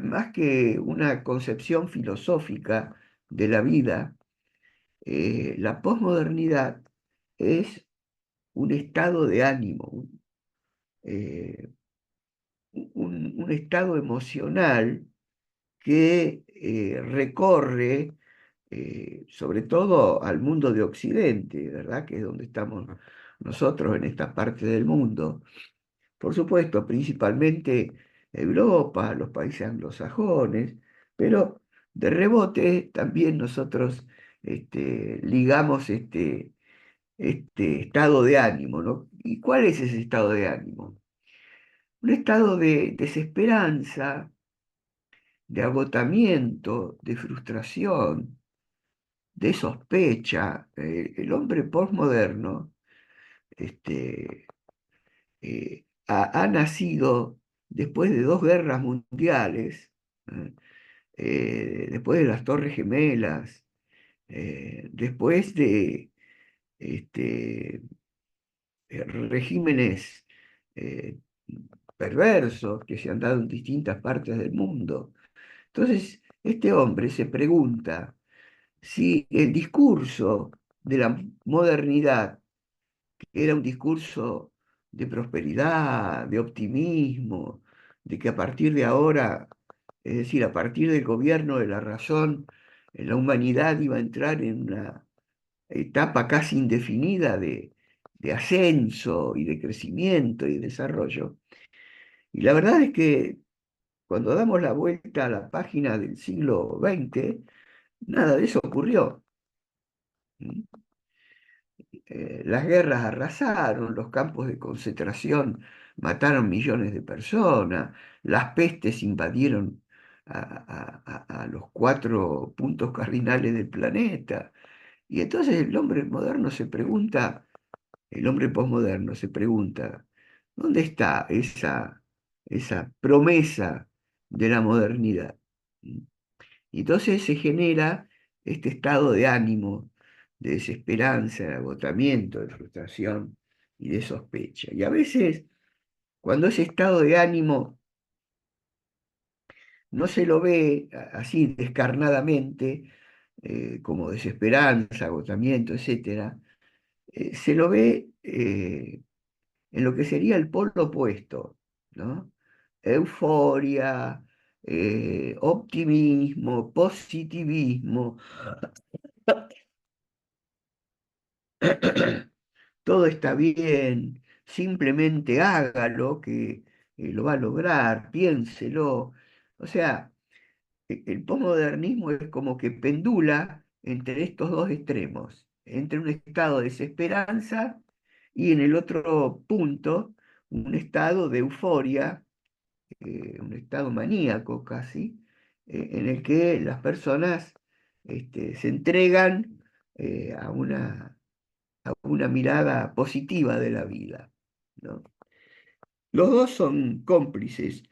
Más que una concepción filosófica de la vida, la posmodernidad es un estado de ánimo, eh, un estado emocional que recorre sobre todo al mundo de Occidente, ¿verdad? Que es donde estamos nosotros en esta parte del mundo. Por supuesto, principalmente Europa, los países anglosajones, pero de rebote también nosotros ligamos este estado de ánimo, ¿no? ¿Y cuál es ese estado de ánimo? Un estado de desesperanza, de agotamiento, de frustración, de sospecha. El hombre postmoderno este, ha nacido después de dos guerras mundiales, ¿eh? Después de las Torres Gemelas, después de este, regímenes eh, perversos que se han dado en distintas partes del mundo. Entonces, este hombre se pregunta si el discurso de la modernidad era un discurso de prosperidad, de optimismo, de que a partir de ahora, es decir, a partir del gobierno de la razón, la humanidad iba a entrar en una etapa casi indefinida de ascenso y de crecimiento y desarrollo. Y la verdad es que cuando damos la vuelta a la página del siglo XX, nada de eso ocurrió. Las guerras arrasaron, los campos de concentración mataron millones de personas, las pestes invadieron a los cuatro puntos cardinales del planeta. Y entonces el hombre moderno se pregunta, el hombre posmoderno se pregunta, ¿dónde está esa promesa de la modernidad? Y entonces se genera este estado de ánimo, de desesperanza, de agotamiento, de frustración y de sospecha. Y a veces, cuando ese estado de ánimo no se lo ve así descarnadamente, como desesperanza, agotamiento, etcétera, se lo ve en lo que sería el polo opuesto, ¿no? Euforia, optimismo, positivismo. Todo está bien, simplemente hágalo, que lo va a lograr, piénselo. O sea, el posmodernismo es como que pendula entre estos dos extremos, entre un estado de desesperanza y en el otro punto un estado de euforia, un estado maníaco casi, en el que las personas se entregan a una mirada positiva de la vida, ¿no? Los dos son cómplices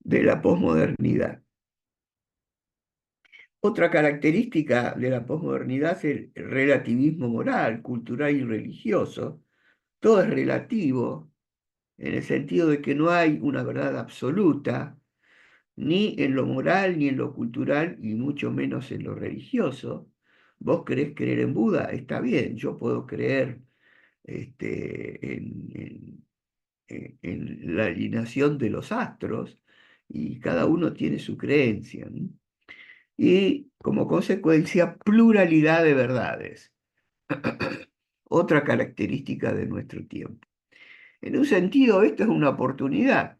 de la posmodernidad. Otra característica de la posmodernidad es el relativismo moral, cultural y religioso. Todo es relativo en el sentido de que no hay una verdad absoluta, ni en lo moral, ni en lo cultural, y mucho menos en lo religioso. Vos querés creer en Buda, está bien, yo puedo creer en la alineación de los astros y cada uno tiene su creencia, ¿no? Y como consecuencia, pluralidad de verdades, otra característica de nuestro tiempo. En un sentido, esto es una oportunidad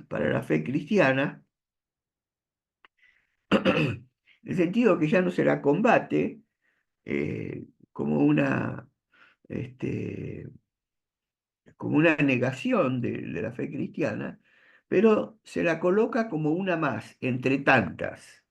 para la fe cristiana, en el sentido que ya no se la combate como este, como una negación de la fe cristiana, pero se la coloca como una más entre tantas.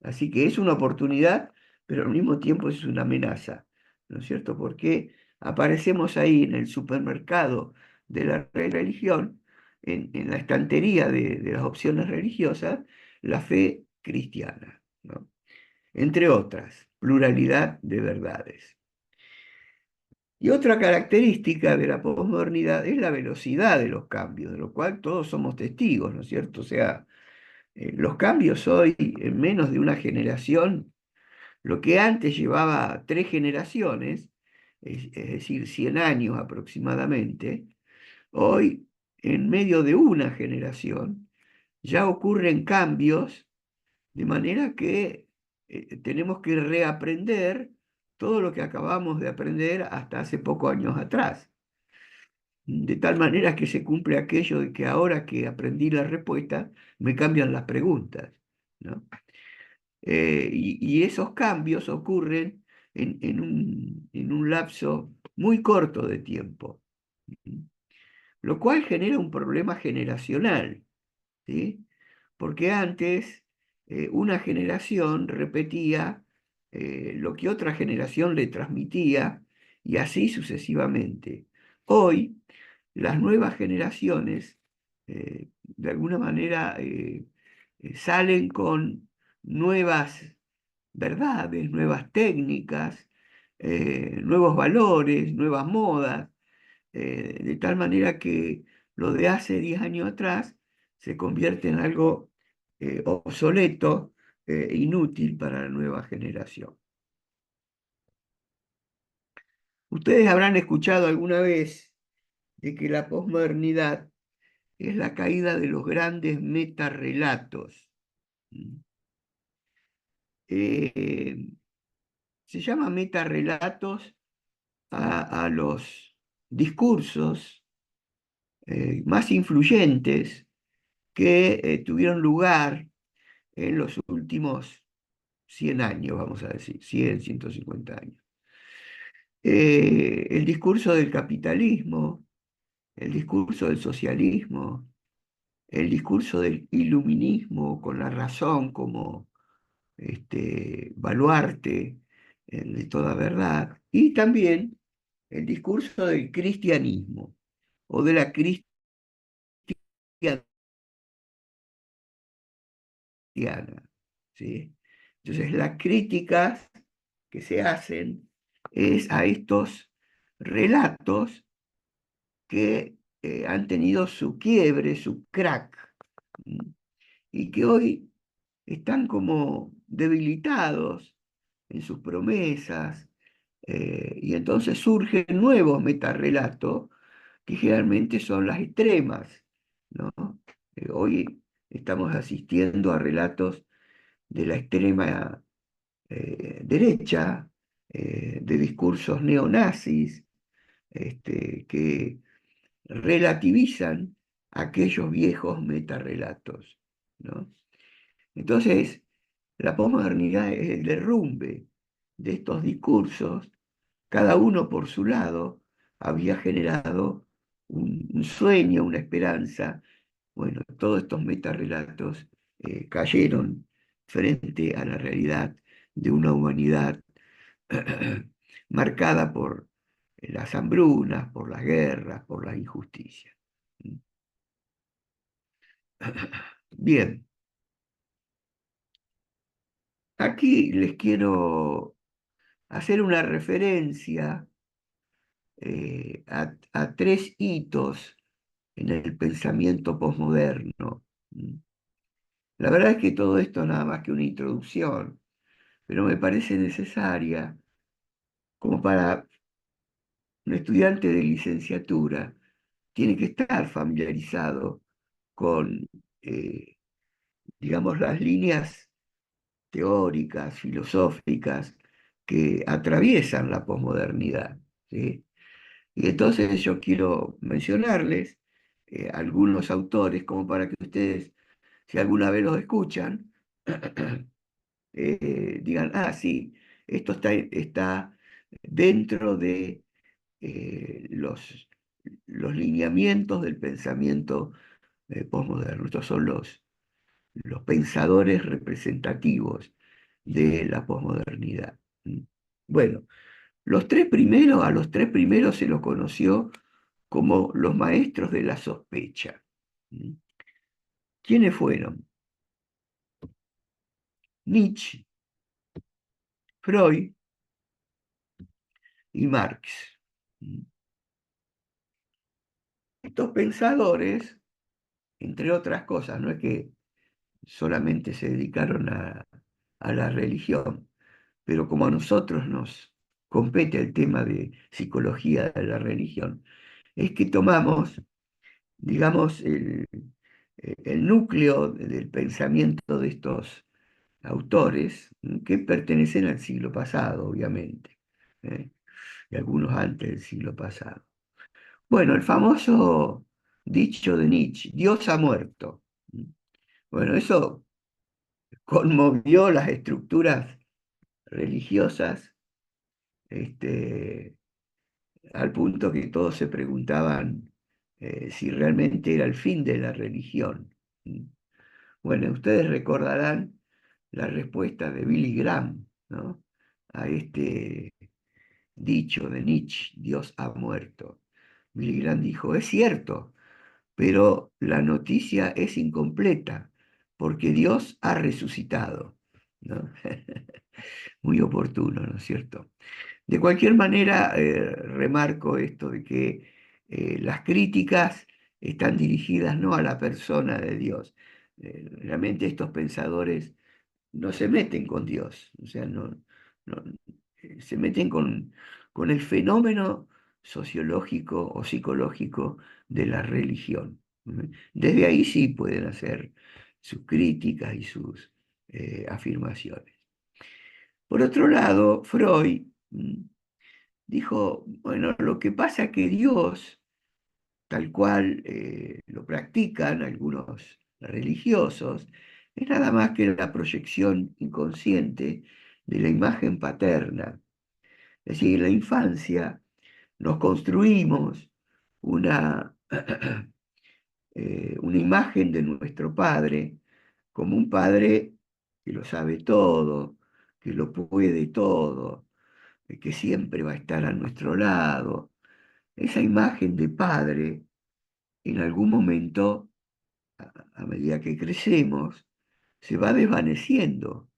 Así que es una oportunidad, pero al mismo tiempo es una amenaza, ¿no es cierto? Porque aparecemos ahí en el supermercado de la religión, en la estantería de las opciones religiosas, la fe cristiana, ¿no? Entre otras, pluralidad de verdades. Y otra característica de la posmodernidad es la velocidad de los cambios, de lo cual todos somos testigos, ¿no es cierto? O sea, los cambios hoy, en menos de una generación, lo que antes llevaba 3 generaciones, es decir, 100 años aproximadamente, hoy, en medio de una generación, ya ocurren cambios, de manera que tenemos que reaprender todo lo que acabamos de aprender hasta hace pocos años atrás. De tal manera que se cumple aquello de que ahora que aprendí la respuesta, me cambian las preguntas, ¿no? Y esos cambios ocurren en un lapso muy corto de tiempo, lo cual genera un problema generacional, ¿sí? Porque antes una generación repetía lo que otra generación le transmitía y así sucesivamente. Hoy, las nuevas generaciones, de alguna manera, salen con nuevas verdades, nuevas técnicas, nuevos valores, nuevas modas, de tal manera que lo de hace 10 años atrás se convierte en algo obsoleto e inútil para la nueva generación. Ustedes habrán escuchado alguna vez de que la posmodernidad es la caída de los grandes metarrelatos. ¿Mm? Eh, Se llama metarrelatos a los discursos más influyentes que tuvieron lugar en los últimos 100 años, vamos a decir, 150 años. El discurso del capitalismo, el discurso del socialismo, el discurso del iluminismo con la razón como baluarte de toda verdad, y también el discurso del cristianismo o de la cristiana, ¿sí? Entonces, las críticas que se hacen es a estos relatos que han tenido su quiebre, su crack, ¿m? Y que hoy están como debilitados en sus promesas, y entonces surgen nuevos metarrelatos que generalmente son las extremas, ¿no? Hoy estamos asistiendo a relatos de la extrema derecha, de discursos neonazis, que relativizan aquellos viejos metarrelatos, ¿no? Entonces, la posmodernidad es el derrumbe de estos discursos, cada uno por su lado había generado un sueño, una esperanza. Bueno, todos estos metarrelatos cayeron frente a la realidad de una humanidad marcada por las hambrunas, por las guerras, por la injusticia. Bien, aquí les quiero hacer una referencia a 3 hitos en el pensamiento posmoderno. La verdad es que todo esto es nada más que una introducción, pero me parece necesaria como para un estudiante de licenciatura, tiene que estar familiarizado con, eh, digamos, las líneas teóricas, filosóficas que atraviesan la posmodernidad, ¿sí? Y entonces yo quiero mencionarles algunos autores como para que ustedes, si alguna vez los escuchan, digan, ah, sí, esto está dentro de los lineamientos del pensamiento posmoderno. Estos son los pensadores representativos de la posmodernidad. ¿Mm? Bueno, a los tres primeros se los conoció como los maestros de la sospecha. ¿Mm? ¿Quiénes fueron? Nietzsche, Freud y Marx. Estos pensadores, entre otras cosas, no es que solamente se dedicaron a la religión, pero como a nosotros nos compete el tema de psicología de la religión, es que tomamos, digamos, el núcleo del pensamiento de estos autores que pertenecen al siglo pasado, obviamente, ¿eh? Y algunos antes del siglo pasado. Bueno, el famoso dicho de Nietzsche, Dios ha muerto. Bueno, eso conmovió las estructuras religiosas, este, al punto que todos se preguntaban si realmente era el fin de la religión. Bueno, ustedes recordarán la respuesta de Billy Graham, ¿no? A este dicho de Nietzsche, Dios ha muerto. Billy Graham dijo, es cierto, pero la noticia es incompleta, porque Dios ha resucitado, ¿no? Muy oportuno, ¿no es cierto? De cualquier manera, remarco esto de que las críticas están dirigidas no a la persona de Dios. Realmente estos pensadores no se meten con Dios, o sea, no, se meten con el fenómeno sociológico o psicológico de la religión. Desde ahí sí pueden hacer sus críticas y sus afirmaciones. Por otro lado, Freud dijo, bueno, lo que pasa es que Dios, tal cual lo practican algunos religiosos, es nada más que la proyección inconsciente de la imagen paterna. Es decir, en la infancia nos construimos una, una imagen de nuestro padre como un padre que lo sabe todo, que lo puede todo, que siempre va a estar a nuestro lado. Esa imagen de padre, en algún momento, a medida que crecemos, se va desvaneciendo,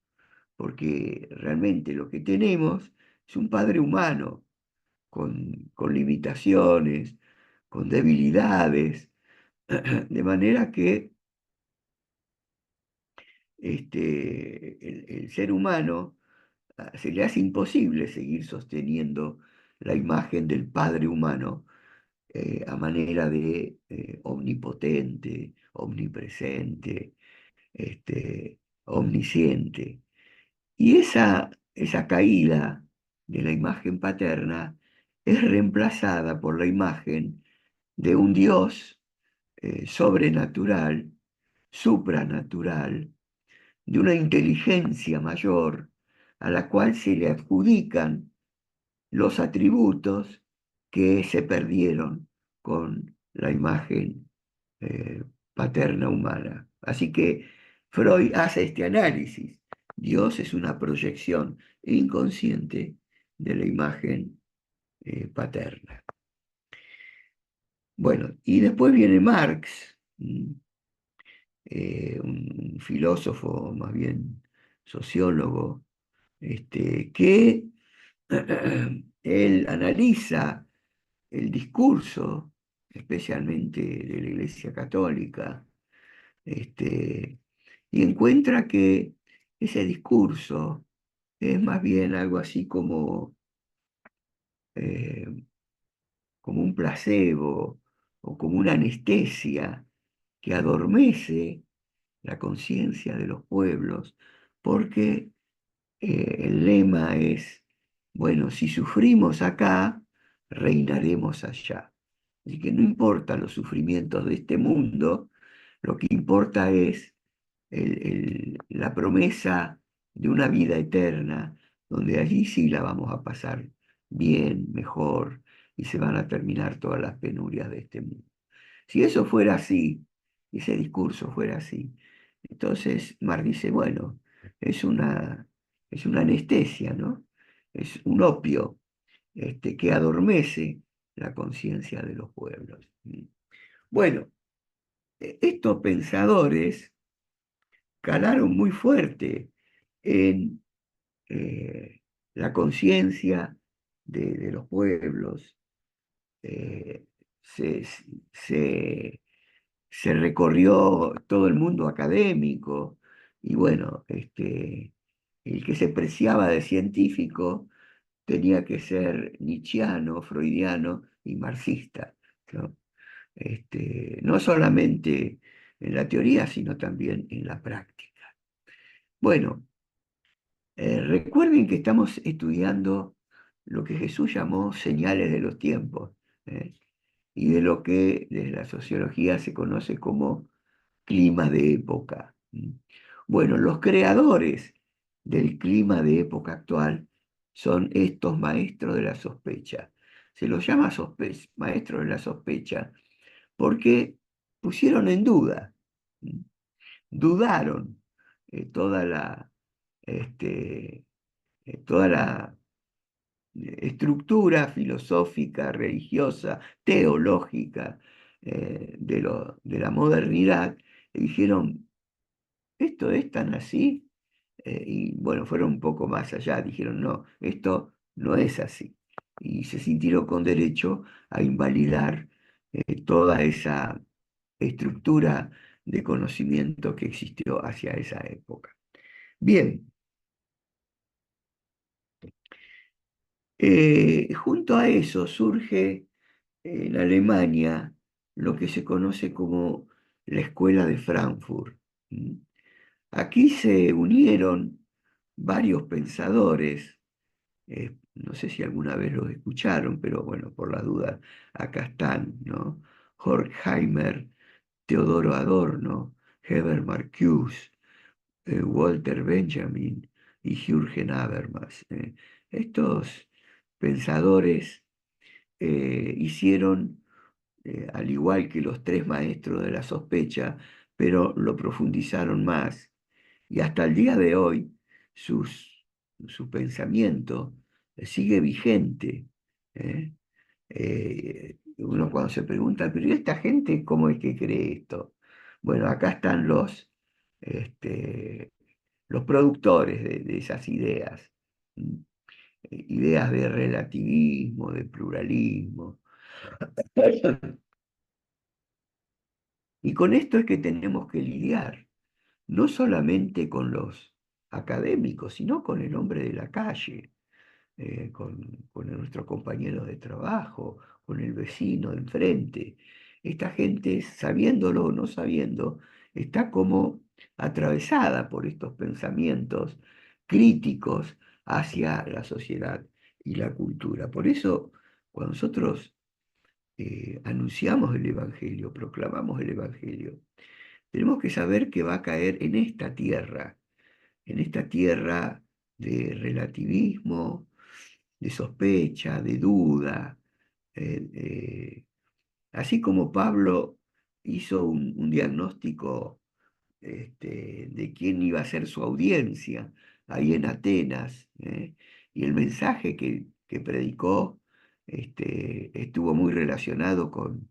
porque realmente lo que tenemos es un padre humano, con limitaciones, con debilidades, de manera que el ser humano se le hace imposible seguir sosteniendo la imagen del padre humano a manera de omnipotente, omnipresente, omnisciente. Y esa caída de la imagen paterna es reemplazada por la imagen de un Dios sobrenatural, supranatural, de una inteligencia mayor a la cual se le adjudican los atributos que se perdieron con la imagen eh, paterna humana. Así que Freud hace este análisis. Dios es una proyección inconsciente de la imagen paterna. Bueno, y después viene Marx, un filósofo, más bien sociólogo, que él analiza el discurso, especialmente de la Iglesia Católica, y encuentra que ese discurso es más bien algo así eh, como un placebo o como una anestesia que adormece la conciencia de los pueblos, porque el lema es, bueno, si sufrimos acá, reinaremos allá. Así que no importa los sufrimientos de este mundo, lo que importa es la promesa de una vida eterna, donde allí sí la vamos a pasar bien, mejor, y se van a terminar todas las penurias de este mundo. Si eso fuera así, ese discurso fuera así, entonces Marx dice, bueno, es es una anestesia, ¿no? Es un opio que adormece la conciencia de los pueblos. Bueno, estos pensadores calaron muy fuerte en la conciencia de los pueblos, eh, se, se, se recorrió todo el mundo académico y bueno, el que se preciaba de científico tenía que ser nietzscheano, freudiano y marxista, ¿no? No solamente en la teoría, sino también en la práctica. Bueno, recuerden que estamos estudiando lo que Jesús llamó señales de los tiempos, ¿eh? Y de lo que desde la sociología se conoce como clima de época. Bueno, los creadores del clima de época actual son estos maestros de la sospecha. Se los llama maestros de la sospecha porque pusieron en duda, ¿m? Dudaron eh, toda la, este, toda la estructura filosófica, religiosa, teológica de la modernidad, y dijeron, ¿esto es tan así? Y bueno, fueron un poco más allá, dijeron, no, esto no es así. Y se sintieron con derecho a invalidar toda esa estructura de conocimiento que existió hacia esa época. Bien, junto a eso surge en Alemania lo que se conoce como la Escuela de Frankfurt. ¿M? Aquí se unieron varios pensadores, no sé si alguna vez los escucharon, pero bueno, por la duda, acá están, ¿no? Horkheimer, Teodoro Adorno, Herbert Marcuse, Walter Benjamin y Jürgen Habermas. Estos pensadores hicieron, al igual que los tres maestros de la sospecha, pero lo profundizaron más. Y hasta el día de hoy, su pensamiento sigue vigente. ¿Eh? Uno cuando se pregunta, pero ¿y esta gente cómo es que cree esto? Bueno, acá están los productores de esas ideas. ¿M? Ideas de relativismo, de pluralismo. Y con esto es que tenemos que lidiar, no solamente con los académicos, sino con el hombre de la calle, con nuestro compañero de trabajo, con el vecino de enfrente. Esta gente, sabiéndolo o no sabiendo, está como atravesada por estos pensamientos críticos hacia la sociedad y la cultura. Por eso, cuando nosotros anunciamos el Evangelio, proclamamos el Evangelio, tenemos que saber que va a caer en esta tierra de relativismo, de sospecha, de duda. eh, eh, Así como Pablo hizo un diagnóstico de quién iba a ser su audiencia ahí en Atenas, y el mensaje que predicó estuvo muy relacionado con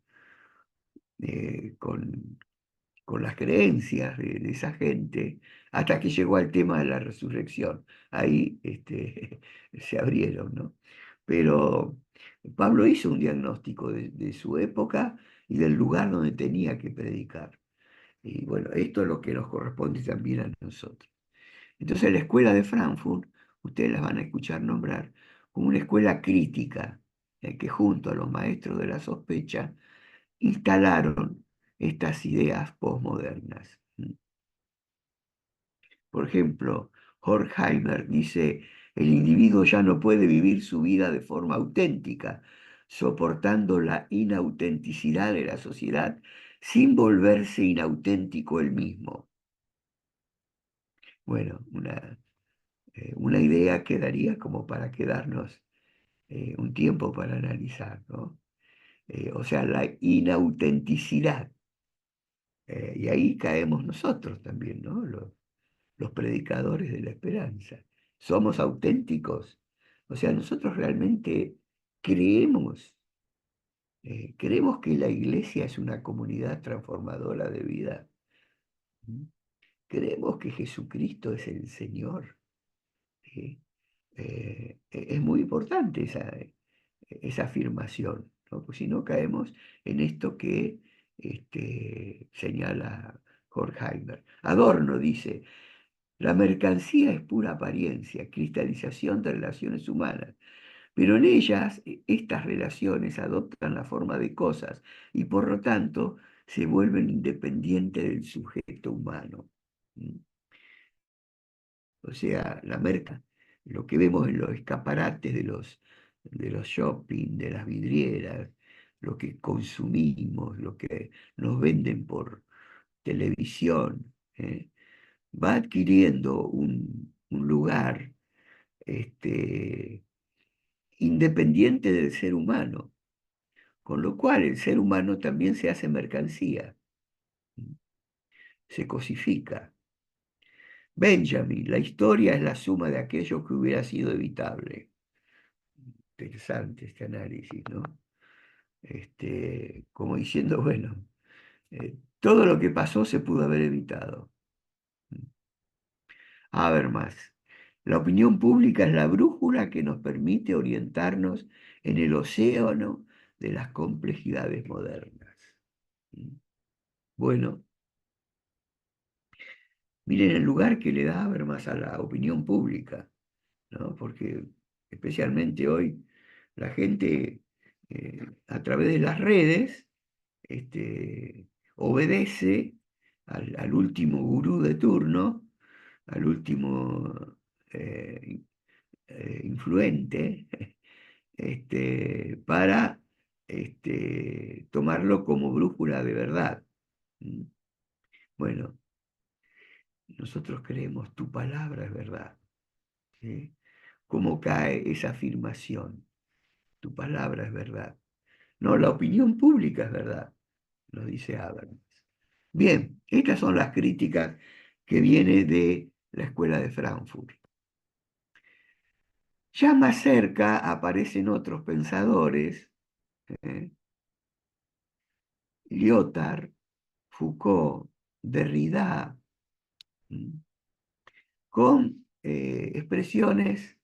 las creencias de esa gente, hasta que llegó al tema de la resurrección. Ahí se abrieron, ¿no? Pero Pablo hizo un diagnóstico de su época y del lugar donde tenía que predicar. Y bueno, esto es lo que nos corresponde también a nosotros. Entonces la escuela de Frankfurt, ustedes las van a escuchar nombrar como una escuela crítica, que junto a los maestros de la sospecha instalaron estas ideas posmodernas. Por ejemplo, Horkheimer dice, el individuo ya no puede vivir su vida de forma auténtica, soportando la inautenticidad de la sociedad sin volverse inauténtico él mismo. Bueno, una idea que daría como para quedarnos un tiempo para analizar, ¿no? O sea, la inautenticidad. Y ahí caemos nosotros también, ¿no? Los predicadores de la esperanza. Somos auténticos. O sea, nosotros realmente creemos, creemos que la iglesia es una comunidad transformadora de vida. ¿Mm? Creemos que Jesucristo es el Señor. ¿Sí? Es muy importante esa afirmación, ¿no? Pues si no caemos en esto que señala Horkheimer. Adorno dice, la mercancía es pura apariencia, cristalización de relaciones humanas, pero en ellas estas relaciones adoptan la forma de cosas y por lo tanto se vuelven independientes del sujeto humano. ¿Mm? O sea, la merca, lo que vemos en los escaparates de los shopping, de las vidrieras, lo que consumimos, lo que nos venden por televisión, va adquiriendo un lugar independiente del ser humano, con lo cual el ser humano también se hace mercancía, se cosifica. Benjamin, la historia es la suma de aquello que hubiera sido evitable. Interesante este análisis, ¿no? Como diciendo, bueno, todo lo que pasó se pudo haber evitado. A ver más. La opinión pública es la brújula que nos permite orientarnos en el océano de las complejidades modernas. Bueno, miren el lugar que le da Habermas a la opinión pública, ¿no? Porque especialmente hoy la gente a través de las redes obedece al último gurú de turno, al último eh, influente, para tomarlo como brújula de verdad. ¿Mm? Bueno, nosotros creemos tu palabra es verdad. ¿Sí? ¿Cómo cae esa afirmación? Tu palabra es verdad. No, la opinión pública es verdad, nos dice Habermas. Bien, estas son las críticas que viene de la escuela de Frankfurt. Ya más cerca aparecen otros pensadores, ¿eh? Lyotard, Foucault, Derrida, ¿m? Con expresiones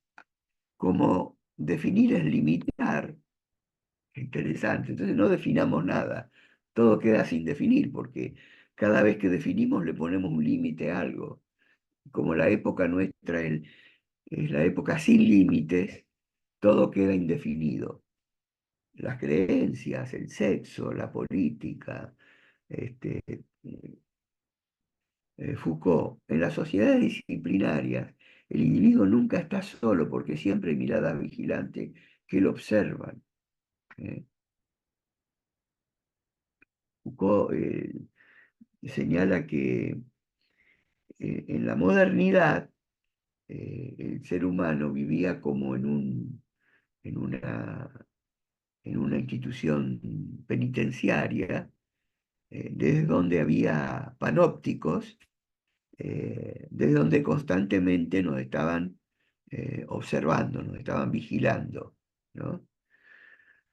como definir es limitar. Interesante. Entonces no definamos nada. Todo queda sin definir porque cada vez que definimos le ponemos un límite a algo. Como la época nuestra es la época sin límites, todo queda indefinido. Las creencias, el sexo, la política, este, Foucault, en las sociedades disciplinarias, el individuo nunca está solo porque siempre hay miradas vigilantes que lo observan. ¿Eh? Foucault señala que en la modernidad el ser humano vivía como en una institución penitenciaria, desde donde había panópticos, desde donde constantemente nos estaban observando, nos estaban vigilando, ¿no?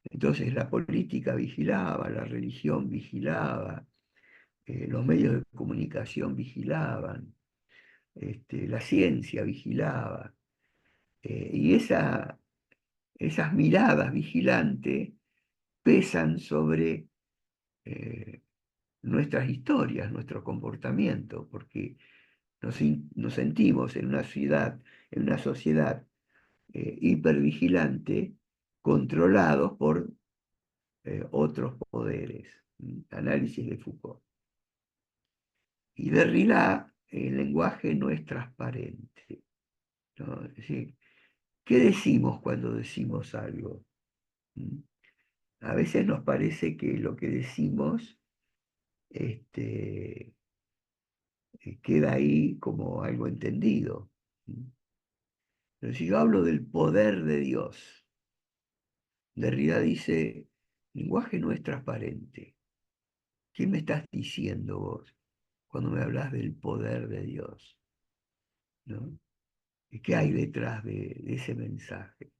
Entonces la política vigilaba, la religión vigilaba, los medios de comunicación vigilaban, la ciencia vigilaba, y esas miradas vigilantes pesan sobre nuestras historias, nuestro comportamiento, porque nos sentimos en una sociedad hipervigilante, controlados por otros poderes. Análisis de Foucault. Y Derrida, el lenguaje no es transparente, ¿no? Es decir, ¿qué decimos cuando decimos algo? ¿Mm? A veces nos parece que lo que decimos este, queda ahí como algo entendido. ¿Mm? Pero si yo hablo del poder de Dios, Derrida dice, lenguaje no es transparente. ¿Qué me estás diciendo vos cuando me hablas del poder de Dios? ¿No? ¿Y qué hay detrás de ese mensaje?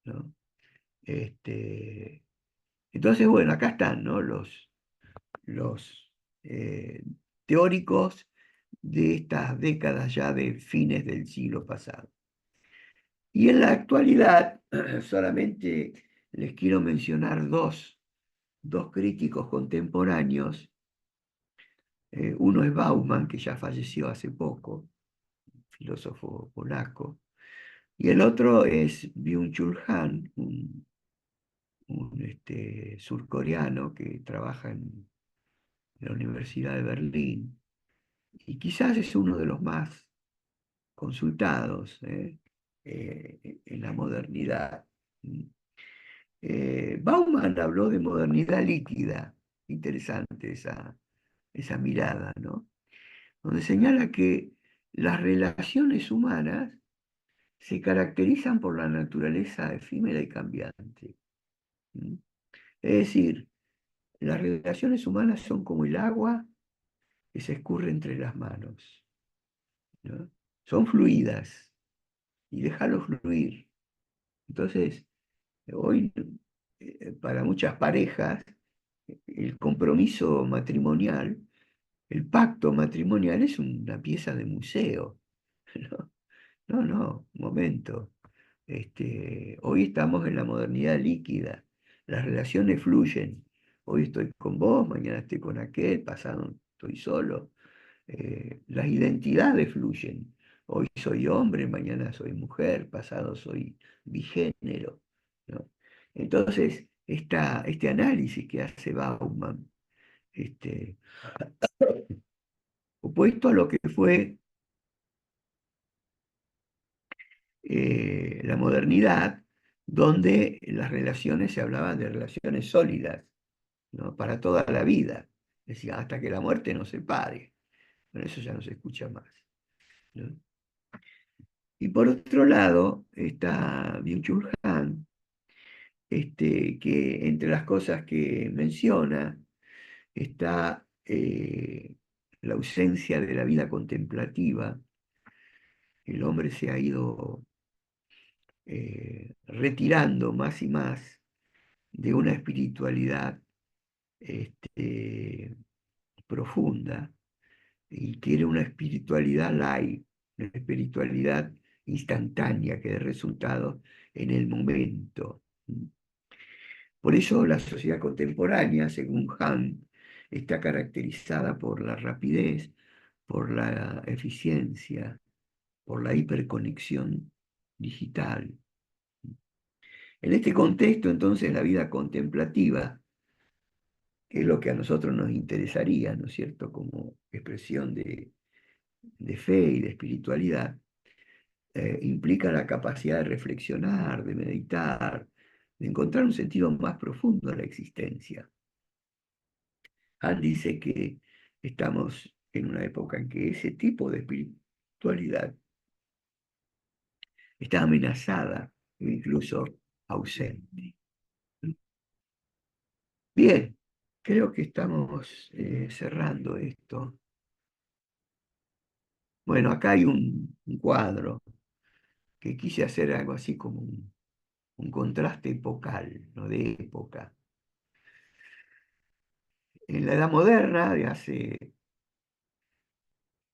¿No? Este, entonces, bueno, acá están, ¿no? Los teóricos de estas décadas ya de fines del siglo pasado. Y en la actualidad solamente les quiero mencionar dos críticos contemporáneos. Uno es Bauman, que ya falleció hace poco, filósofo polaco, y el otro es Byung-Chul Han, un surcoreano que trabaja en la Universidad de Berlín, y quizás es uno de los más consultados en la modernidad. Bauman habló de modernidad líquida, interesante esa mirada, ¿no? Donde señala que las relaciones humanas se caracterizan por la naturaleza efímera y cambiante. ¿Mm? Es decir, las relaciones humanas son como el agua que se escurre entre las manos, ¿no? Son fluidas y déjalo fluir. Entonces, hoy, para muchas parejas, el compromiso matrimonial, el pacto matrimonial es una pieza de museo. ¿No? No, no, un momento. Hoy estamos en la modernidad líquida. Las relaciones fluyen. Hoy estoy con vos, mañana estoy con aquel, pasado estoy solo. Las identidades fluyen. Hoy soy hombre, mañana soy mujer, pasado soy bigénero, ¿no? Entonces, este análisis que hace Bauman, este, opuesto a lo que fue la modernidad, donde las relaciones se hablaban de relaciones sólidas, ¿no? Para toda la vida. Decía, hasta que la muerte nos separe. Bueno, eso ya no se escucha más, ¿no? Y por otro lado está Byung-Chul Han, que entre las cosas que menciona está la ausencia de la vida contemplativa. El hombre se ha ido retirando más y más de una espiritualidad este, profunda y quiere una espiritualidad light, una espiritualidad instantánea que dé resultados en el momento. Por eso la sociedad contemporánea, según Han, está caracterizada por la rapidez, por la eficiencia, por la hiperconexión digital. En este contexto, entonces, la vida contemplativa, que es lo que a nosotros nos interesaría, ¿no es cierto?, como expresión de fe y de espiritualidad, implica la capacidad de reflexionar, de meditar, de encontrar un sentido más profundo a la existencia. Han dice que estamos en una época en que ese tipo de espiritualidad está amenazada e incluso ausente. Bien, creo que estamos cerrando esto. Bueno, acá hay un cuadro que quise hacer algo así como un contraste epocal, ¿no? De época. En la Edad Moderna, de hace,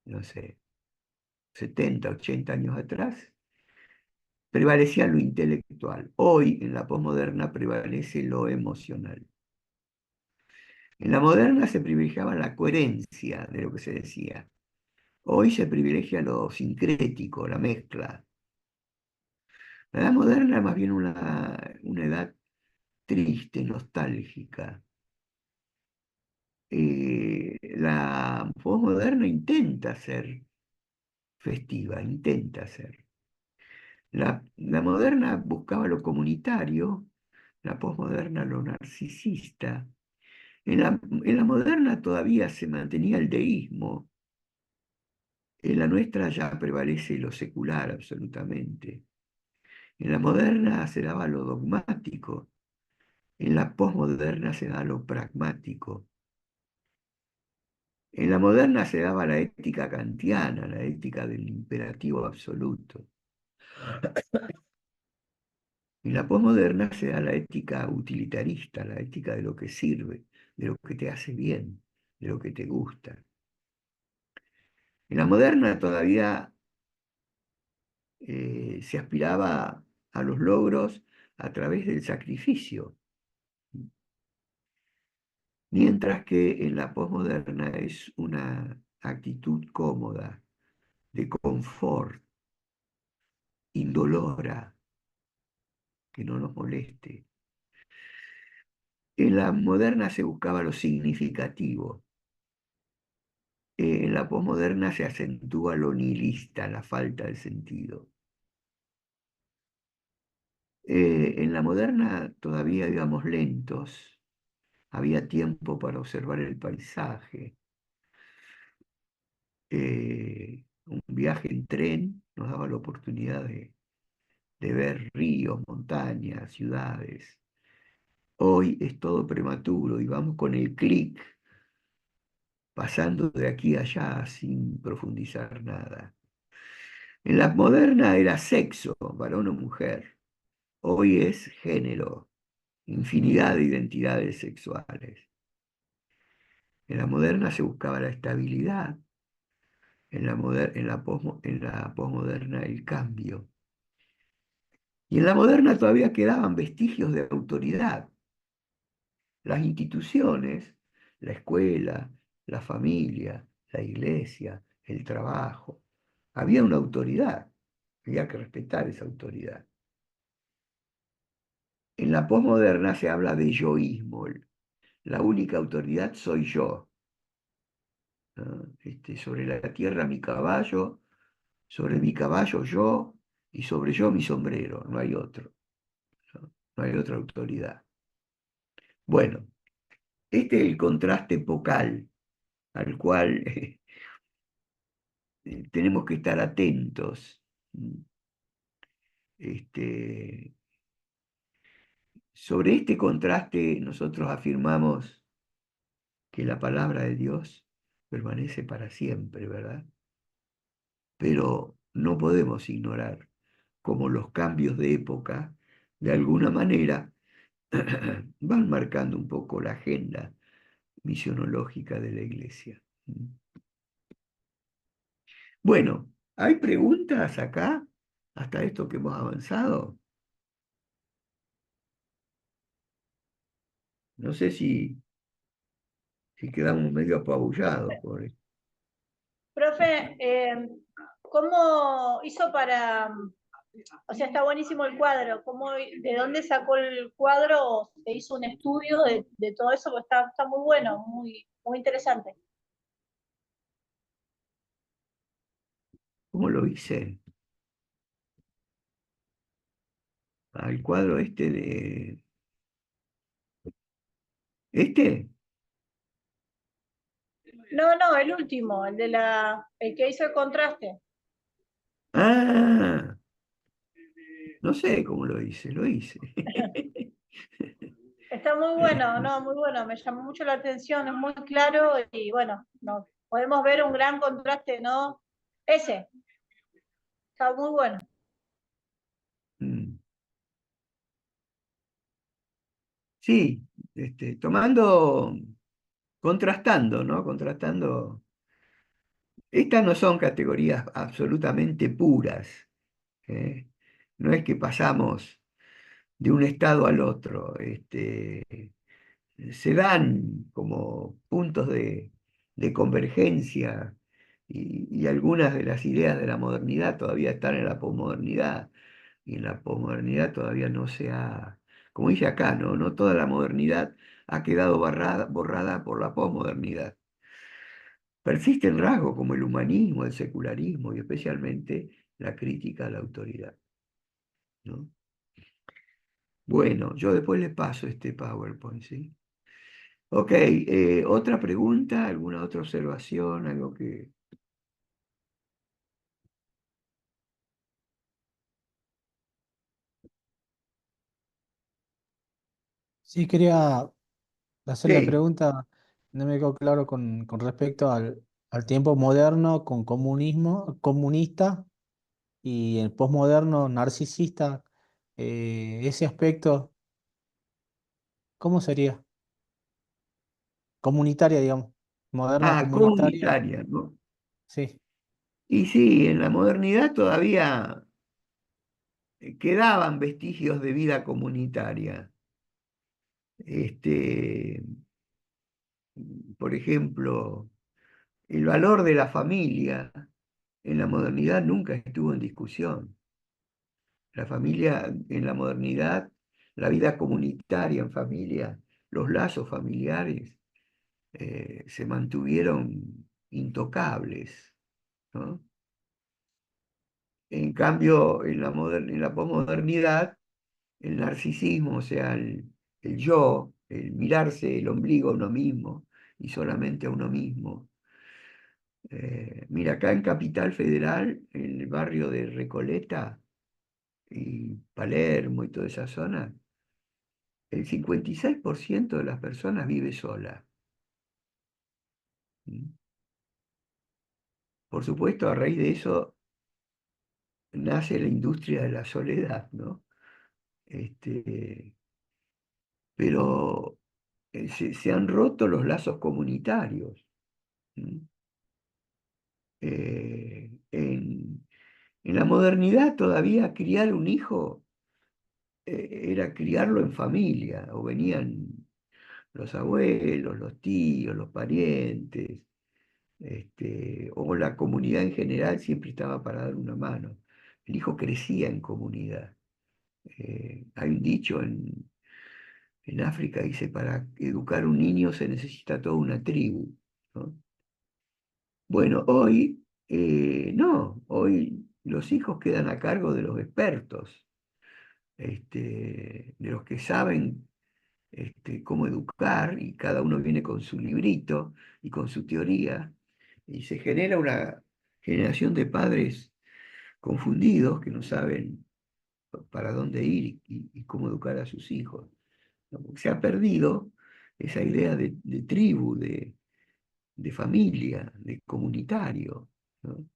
no sé, 70, 80 años atrás, prevalecía lo intelectual. Hoy, en la posmoderna, prevalece lo emocional. En la moderna se privilegiaba la coherencia de lo que se decía. Hoy se privilegia lo sincrético, la mezcla. La edad moderna es más bien una edad triste, nostálgica. La posmoderna intenta ser festiva, intenta ser. La moderna buscaba lo comunitario, la posmoderna lo narcisista. En la moderna todavía se mantenía el deísmo, en la nuestra ya prevalece lo secular absolutamente. En la moderna se daba lo dogmático, en la posmoderna se da lo pragmático. En la moderna se daba la ética kantiana, la ética del imperativo absoluto. En la posmoderna se da la ética utilitarista, la ética de lo que sirve, de lo que te hace bien, de lo que te gusta. En la moderna todavía se aspiraba a los logros a través del sacrificio, mientras que en la posmoderna es una actitud cómoda, de confort, indolora, que no nos moleste. En la moderna se buscaba lo significativo. En la posmoderna se acentúa lo nihilista, la falta de sentido. En la moderna todavía íbamos lentos, había tiempo para observar el paisaje. Un viaje en tren nos daba la oportunidad de ver ríos, montañas, ciudades. Hoy es todo prematuro y vamos con el clic, pasando de aquí a allá sin profundizar nada. En la moderna era sexo, varón o mujer. Hoy es género, infinidad de identidades sexuales. En la moderna se buscaba la estabilidad, en la posmoderna el cambio. Y en la moderna todavía quedaban vestigios de autoridad. Las instituciones, la escuela, la familia, la iglesia, el trabajo. Había una autoridad, había que respetar esa autoridad. En la posmoderna se habla de yoísmo. La única autoridad soy yo. ¿No? Sobre la tierra mi caballo, sobre mi caballo yo y sobre yo mi sombrero. No hay otro. ¿No? No hay otra autoridad. Bueno, este es el contraste epocal al cual tenemos que estar atentos. Este, sobre este contraste nosotros afirmamos que la palabra de Dios permanece para siempre, ¿verdad? Pero no podemos ignorar cómo los cambios de época, de alguna manera, van marcando un poco la agenda misionológica de la Iglesia. Bueno, ¿hay preguntas acá hasta esto que hemos avanzado? No sé si quedamos medio apabullados por esto. Profe, ¿cómo hizo para, o sea, está buenísimo el cuadro, de dónde sacó el cuadro? ¿Se hizo un estudio de todo eso? Porque está muy bueno, muy interesante. ¿Cómo lo hice? Al cuadro este de... ¿Este? No, el último, el que hizo el contraste. Ah, no sé cómo lo hice, lo hice. Está muy bueno, no, muy bueno, me llamó mucho la atención, es muy claro y bueno, no, podemos ver un gran contraste, ¿no? Ese, está muy bueno. Mm. Sí, tomando, contrastando, ¿no? Contrastando. Estas no son categorías absolutamente puras, ¿eh? No es que pasamos de un estado al otro. Se dan como puntos de convergencia y algunas de las ideas de la modernidad todavía están en la posmodernidad y en la posmodernidad todavía no se ha, como dice acá, ¿no? No toda la modernidad ha quedado borrada por la posmodernidad. Persisten rasgos como el humanismo, el secularismo y especialmente la crítica a la autoridad, ¿no? Bueno, yo después le paso este PowerPoint, ¿sí? Ok, ¿otra pregunta? ¿Alguna otra observación? Algo que... Sí, quería hacer la Sí. pregunta, no me quedó claro con respecto al tiempo moderno, con comunismo, comunista y el posmoderno narcisista, ese aspecto, ¿cómo sería? Comunitaria, digamos, moderna Ah, comunitaria, comunitaria, ¿no? sí, Y sí, en la modernidad todavía quedaban vestigios de vida comunitaria. Este, por ejemplo, el valor de la familia en la modernidad nunca estuvo en discusión. La familia en la modernidad, la vida comunitaria en familia, los lazos familiares se mantuvieron intocables, ¿no? En cambio, en la posmodernidad, el narcisismo, o sea, el yo, el mirarse el ombligo a uno mismo y solamente a uno mismo. Mira, acá en Capital Federal, en el barrio de Recoleta y Palermo y toda esa zona, el 56% de las personas vive sola. ¿Mm? Por supuesto, a raíz de eso nace la industria de la soledad, ¿no? Este, pero se han roto los lazos comunitarios. ¿Mm? En la modernidad todavía criar un hijo era criarlo en familia, o venían los abuelos, los tíos, los parientes, o la comunidad en general siempre estaba para dar una mano. El hijo crecía en comunidad. Hay un dicho en África, dice, para educar un niño se necesita toda una tribu, ¿no? Bueno, hoy no, hoy los hijos quedan a cargo de los expertos, de los que saben cómo educar, y cada uno viene con su librito y con su teoría, y se genera una generación de padres confundidos que no saben para dónde ir y cómo educar a sus hijos, ¿no? Porque se ha perdido esa idea de tribu, de familia, de comunitario, ¿no?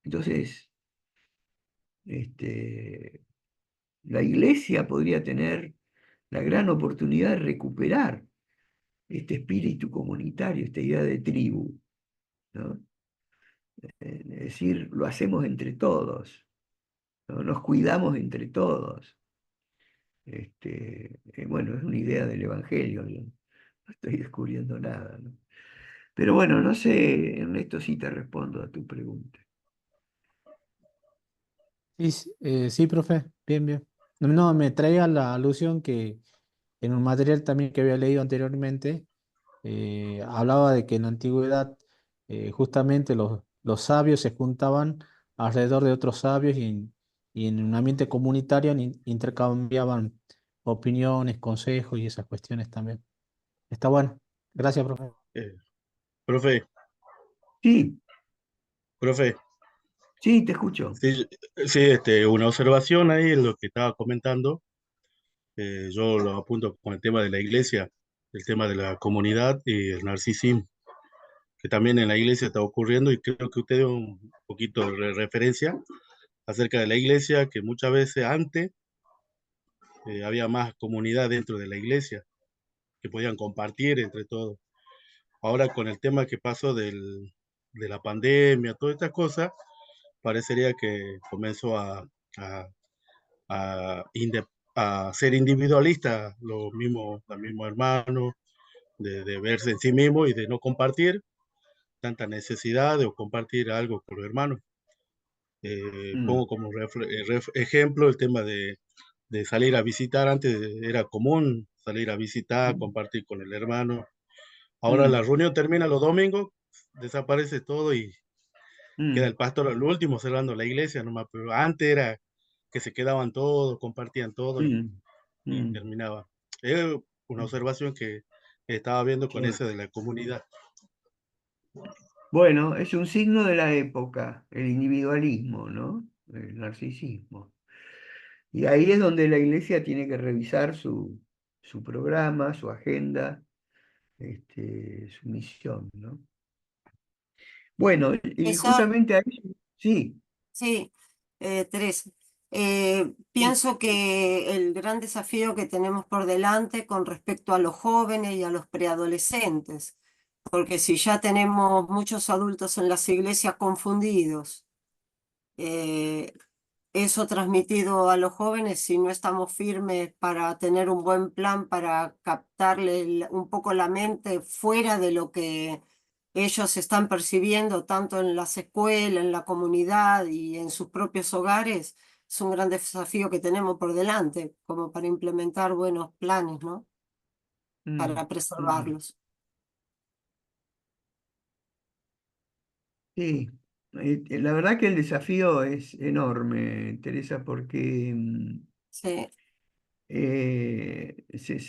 Entonces, este, la iglesia podría tener la gran oportunidad de recuperar este espíritu comunitario, esta idea de tribu, ¿no? Es decir, lo hacemos entre todos, ¿no? Nos cuidamos entre todos. Bueno, es una idea del Evangelio, no estoy descubriendo nada, ¿no? Pero bueno, no sé, Ernesto, si te respondo a tu pregunta. Sí, sí, profe, bien, bien. No, no, me traía la alusión que en un material también que había leído anteriormente, hablaba de que en la antigüedad justamente los sabios se juntaban alrededor de otros sabios y en un ambiente comunitario intercambiaban opiniones, consejos y esas cuestiones también. Está bueno. Gracias, profe. Eh, profe, Sí, profe, sí, te escucho. sí, sí, una observación ahí en lo que estaba comentando. Yo lo apunto con el tema de la iglesia, el tema de la comunidad y el narcisismo, que también en la iglesia está ocurriendo y creo que usted dio un poquito de referencia acerca de la iglesia, que muchas veces antes había más comunidad dentro de la iglesia, que podían compartir entre todos. Ahora con el tema que pasó de la pandemia, todas estas cosas, parecería que comenzó a, a a ser individualista, los mismos hermanos, de verse en sí mismo y de no compartir tanta necesidad de compartir algo con los hermanos. Mm, Pongo como ejemplo el tema de salir a visitar. Antes era común salir a visitar, mm, compartir con el hermano. Ahora la mm, reunión termina los domingos, desaparece todo y queda mm, el pastor al último cerrando la iglesia nomás, pero antes era que se quedaban todos, compartían todo mm, y mm, terminaba. Es una mm, observación que estaba viendo con sí. esa de la comunidad. Bueno, es un signo de la época, el individualismo, ¿no? El narcisismo. Y ahí es donde la iglesia tiene que revisar su programa, su agenda, su misión, ¿no? Bueno, y Profesor, justamente ahí, sí, sí, Teresa. sí, Pienso que el gran desafío que tenemos por delante con respecto a los jóvenes y a los preadolescentes, porque si ya tenemos muchos adultos en las iglesias confundidos, eh, eso transmitido a los jóvenes, si no estamos firmes para tener un buen plan, para captarle un poco la mente fuera de lo que ellos están percibiendo, tanto en las escuelas, en la comunidad y en sus propios hogares, es un gran desafío que tenemos por delante, como para implementar buenos planes, ¿no? Mm, Para mm. preservarlos. Sí, la verdad que el desafío es enorme, Teresa, porque Sí,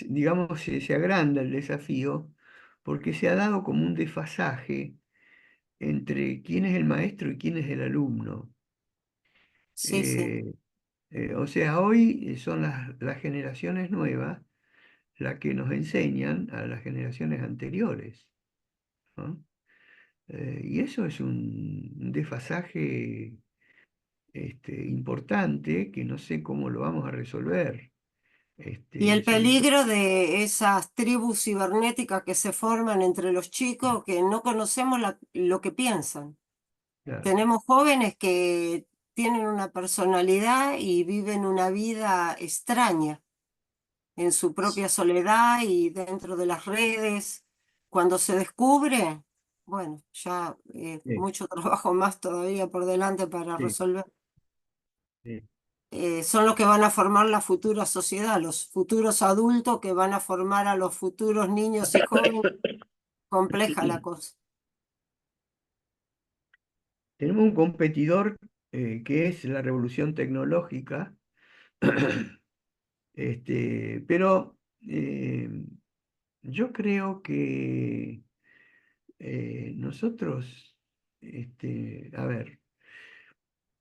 digamos, se agranda el desafío porque se ha dado como un desfasaje entre quién es el maestro y quién es el alumno. sí, sí. Eh, o sea, hoy son las generaciones nuevas las que nos enseñan a las generaciones anteriores, ¿no? Y eso es un desfasaje importante que no sé cómo lo vamos a resolver. Y el Sobre todo, peligro de esas tribus cibernéticas que se forman entre los chicos que no conocemos lo que piensan. claro, Tenemos jóvenes que tienen una personalidad y viven una vida extraña en su propia soledad y dentro de las redes. Cuando se descubre, bueno, ya sí, mucho trabajo más todavía por delante para sí, resolver. sí. Son los que van a formar la futura sociedad, los futuros adultos que van a formar a los futuros niños y jóvenes. Compleja la cosa. Tenemos un competidor que es la revolución tecnológica, pero yo creo que nosotros, a ver,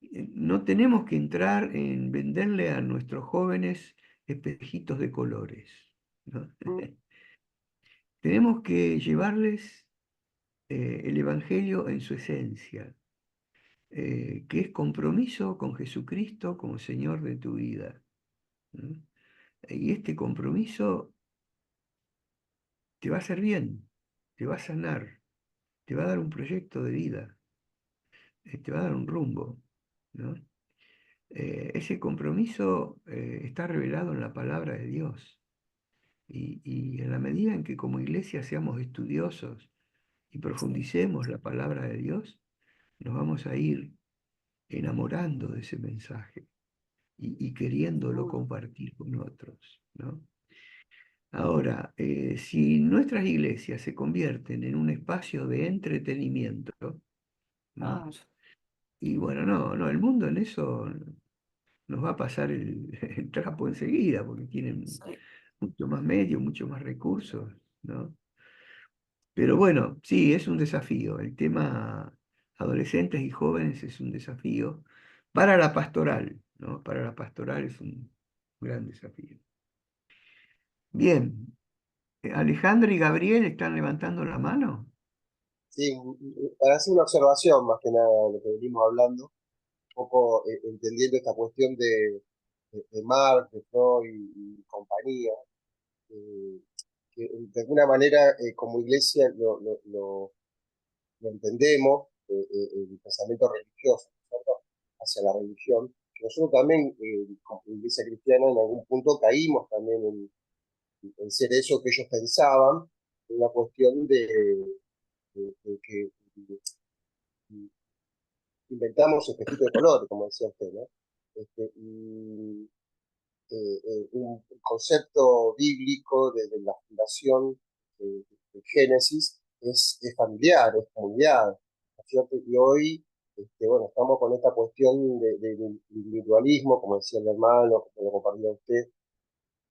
no tenemos que entrar en venderle a nuestros jóvenes espejitos de colores, ¿no? Mm. Tenemos que llevarles el Evangelio en su esencia, que es compromiso con Jesucristo como Señor de tu vida, ¿no? Y este compromiso te va a hacer bien, te va a sanar, te va a dar un proyecto de vida, te va a dar un rumbo, ¿no? Ese compromiso está revelado en la palabra de Dios. Y en la medida en que como iglesia seamos estudiosos y profundicemos la palabra de Dios, nos vamos a ir enamorando de ese mensaje y queriéndolo Mm. compartir con otros, ¿no? Ahora, si nuestras iglesias se convierten en un espacio de entretenimiento, ¿no? Claro. Y bueno, no, el mundo en eso nos va a pasar el trapo enseguida, porque tienen Sí. mucho más medios, mucho más recursos, ¿no? Pero bueno, sí, es un desafío. El tema adolescentes y jóvenes es un desafío para la pastoral, ¿no? Para la pastoral es un gran desafío. Bien, Alejandra y Gabriel están levantando la mano. Sí, para hacer una observación más que nada de lo que venimos hablando, un poco entendiendo esta cuestión de Marx, de Freud y compañía, eh, que de alguna manera como iglesia lo entendemos, el pensamiento religioso, ¿no es cierto?, hacia la religión, que nosotros también como iglesia cristiana en algún punto caímos también en ser eso que ellos pensaban, una cuestión de que inventamos espejitos de color, como decía usted, ¿no? Y un concepto bíblico desde la fundación de Génesis es familiar, es comunidad, ¿no es cierto? Y hoy, bueno, estamos con esta cuestión del individualismo, como decía el hermano, como lo compartía usted,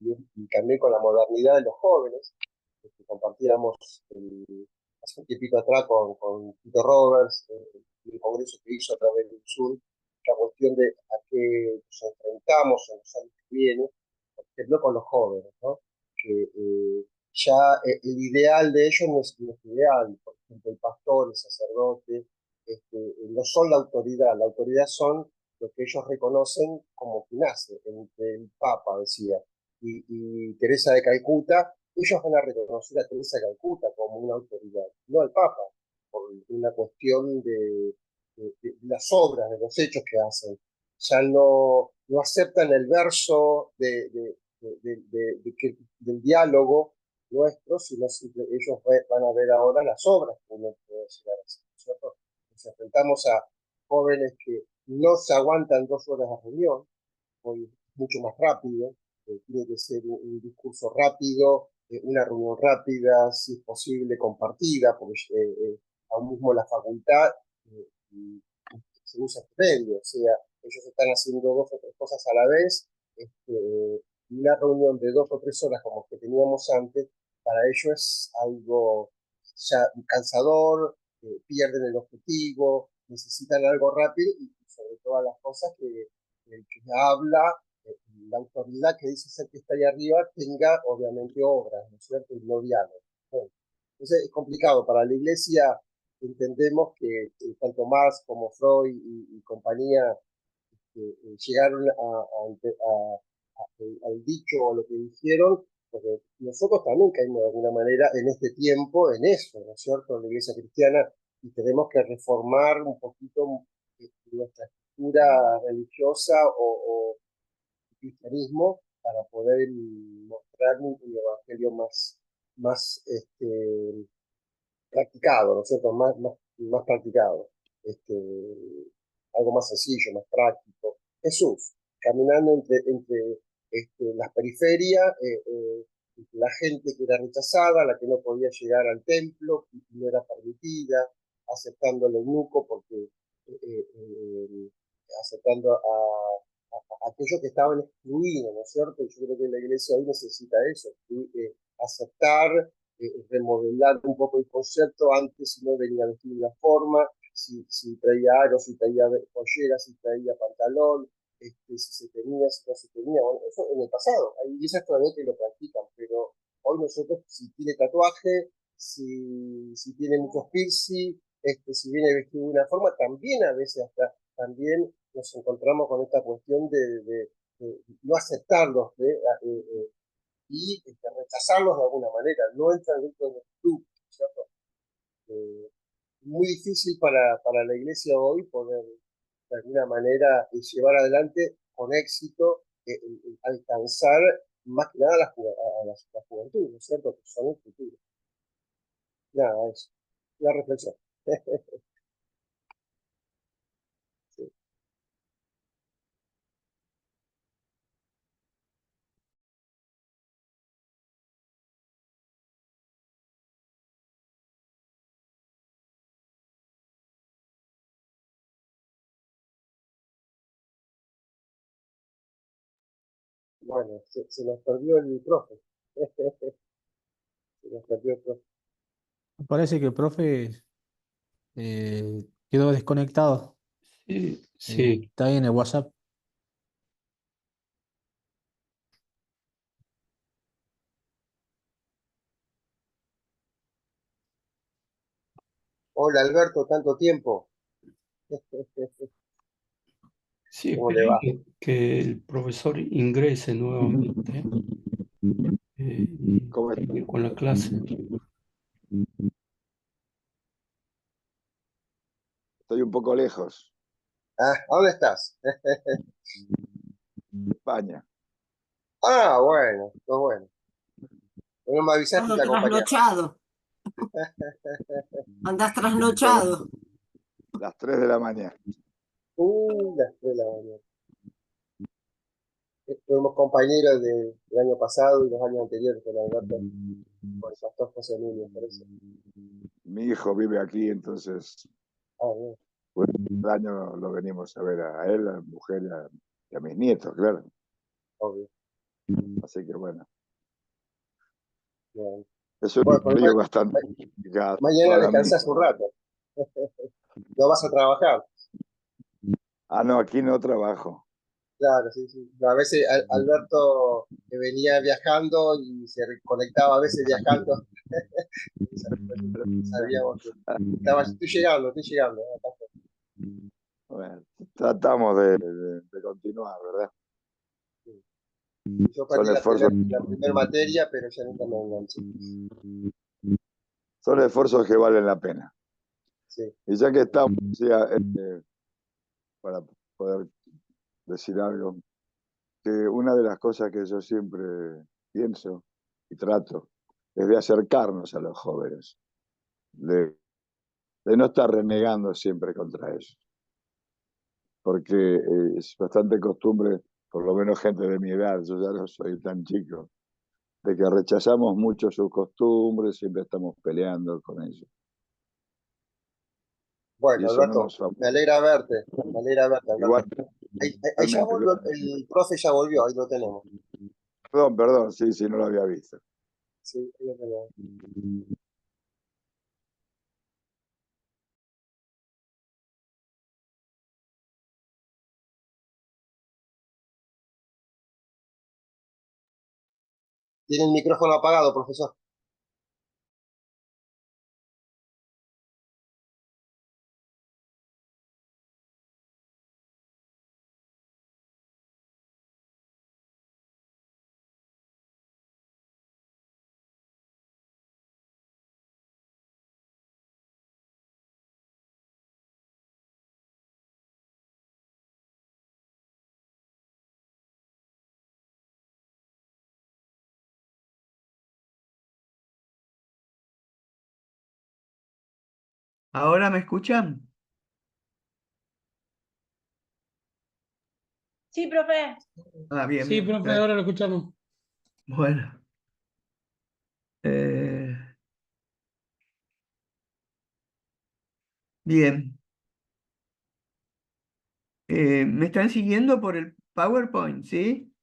y también con la modernidad de los jóvenes, que compartíamos hace un tiempito atrás con Tito Roberts, el congreso que hizo a través del Zoom, la cuestión de a qué nos enfrentamos en los años que vienen, por ejemplo, con los jóvenes, ¿no? Que ya el ideal de ellos no es ideal, por ejemplo, el pastor, el sacerdote, no son la autoridad son lo que ellos reconocen como que nace, el Papa decía, y Teresa de Calcuta, ellos van a reconocer a Teresa de Calcuta como una autoridad, no al Papa, por una cuestión de las obras, de los hechos que hacen. ya no aceptan el verso del diálogo nuestro, sino ellos van a ver ahora las obras que uno puede llegar a hacer, ¿cierto? Nos enfrentamos a jóvenes que no se aguantan 2 horas de reunión, hoy mucho más rápido, tiene que ser un discurso rápido, una reunión rápida, si es posible compartida, porque aún mismo la facultad se usa este medio, o sea, ellos están haciendo 2 o 3 cosas a la vez, una reunión de 2 o 3 horas como que teníamos antes, para ellos es algo ya cansador, pierden el objetivo, necesitan algo rápido y sobre todas las cosas que el que habla, la autoridad que dice ser que está ahí arriba, tenga obviamente obras, ¿no es cierto? Y no diálogo. Bueno, entonces es complicado. Para la iglesia entendemos que tanto Marx como Freud y compañía llegaron al dicho o lo que dijeron, porque nosotros también caímos de alguna manera en este tiempo en eso, ¿no es cierto? La iglesia cristiana, y tenemos que reformar un poquito nuestra estructura religiosa o cristianismo para poder mostrar un evangelio más practicado, ¿no es cierto? Más practicado, algo más sencillo, más práctico. Jesús, caminando entre las periferias, la gente que era rechazada, la que no podía llegar al templo, y no era permitida, aceptando al eunuco porque aceptando a aquellos que estaban excluidos, ¿no es cierto? Y yo creo que la iglesia hoy necesita eso, aceptar, remodelar un poco el concepto. Antes, si no venía vestido de una forma, si traía aro, si traía pollera, si traía pantalón, si se tenía, si no se tenía. Bueno, eso en el pasado. Hay iglesias todavía que lo practican, pero hoy nosotros, si tiene tatuaje, si tiene muchos piercing, si viene vestido de una forma, también a veces hasta también nos encontramos con esta cuestión de no aceptarlos y rechazarlos de alguna manera, no entran dentro del club, ¿cierto? Muy difícil para la iglesia hoy poder de alguna manera llevar adelante con éxito, alcanzar más que nada la juventud, ¿no es cierto? Que son el futuro. Nada, es la reflexión. Sí. Bueno, se nos perdió el profe. Se nos perdió el profe. Me parece que el profe quedó desconectado. Sí, Está ahí en el WhatsApp. Hola Alberto, tanto tiempo. sí, ¿Cómo le va? esperemos que el profesor ingrese nuevamente y ¿Cómo está? seguir con la clase. Estoy un poco lejos, ¿A dónde estás? de España. Ah, bueno, no bueno. No me avisaste y Todo te acompañaba. trasnochado. Andás trasnochado. Las 3 de la mañana. Las 3 de la mañana. Fuimos compañeros del año pasado y los años anteriores con Alberto, con el pastor José Emilio, por eso. Mi hijo vive aquí, entonces Ah, bien, pues, el año lo venimos a ver a él, a la mujer y a mis nietos, claro. obvio. Así que bueno, Bien. es un Bueno, pues horario bastante complicado mañana para mí. descansas un rato. No vas a trabajar. Ah, no, aquí no trabajo. Claro, sí, sí. A veces Alberto venía viajando y se conectaba a veces viajando. Sabíamos que estoy llegando, estoy llegando. Acá estoy. Bueno, tratamos de continuar, ¿verdad? Yo Son perdí esfuerzos, la primera materia, pero ya nunca me enganché. son esfuerzos que valen la pena. Sí. Y ya que estamos, o sea, para poder decir algo, que una de las cosas que yo siempre pienso y trato es de acercarnos a los jóvenes, de no estar renegando siempre contra ellos, porque es bastante costumbre, por lo menos gente de mi edad, yo ya no soy tan chico, de que rechazamos mucho sus costumbres, siempre estamos peleando con ellos. Y Bueno, eso no Alberto, nos va. me alegra verte, Alberto. Igual, Ahí ya igualmente. volvió, el profe ya volvió, ahí lo tenemos. Perdón, sí, no lo había visto. Sí, ahí lo tenemos. Tiene el micrófono apagado, profesor. ¿Ahora me escuchan? Sí, profe. Ah, bien, Sí, bien. profe, ahora lo escuchamos. Bueno. eh, bien. ¿Me están siguiendo por el PowerPoint, sí?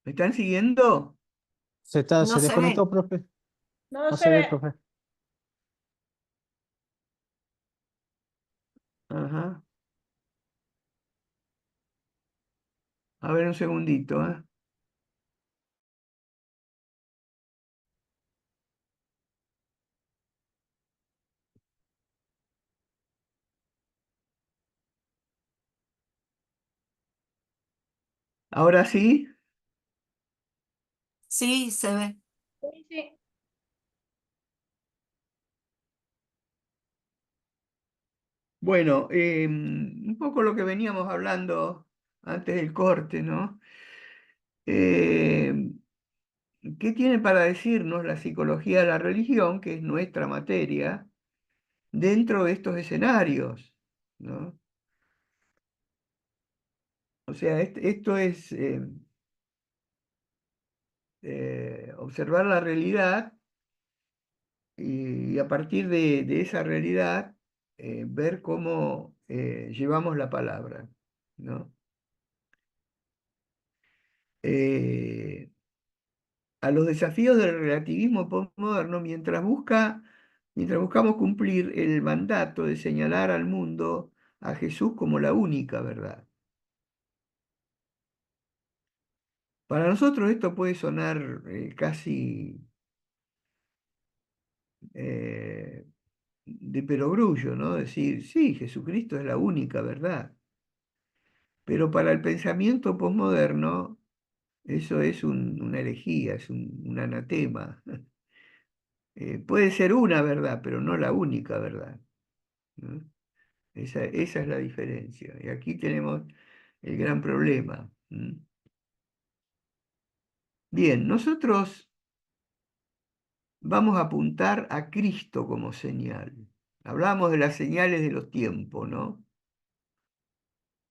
¿Me están siguiendo? ¿Se No se ve. desconectó, profe? No No se se ve, ve. profe. Ajá. A ver un segundito, ¿eh? ¿Ahora sí? Sí, se ve. Sí, sí. Bueno, un poco lo que veníamos hablando antes del corte, ¿no? Eh, ¿Qué tiene para decirnos la psicología de la religión, que es nuestra materia, dentro de estos escenarios, ¿no? O sea, esto es observar la realidad y a partir de esa realidad ver cómo llevamos la palabra, ¿no? Eh, a los desafíos del relativismo postmoderno mientras buscamos cumplir el mandato de señalar al mundo a Jesús como la única verdad. Para nosotros esto puede sonar casi de perogrullo, ¿no? Decir, sí, Jesucristo es la única verdad. Pero para el pensamiento posmoderno eso es una herejía, es un anatema. Puede ser una verdad, pero no la única verdad, ¿no? Esa es la diferencia. Y aquí tenemos el gran problema. Bien, nosotros vamos a apuntar a Cristo como señal. Hablamos de las señales de los tiempos, ¿no?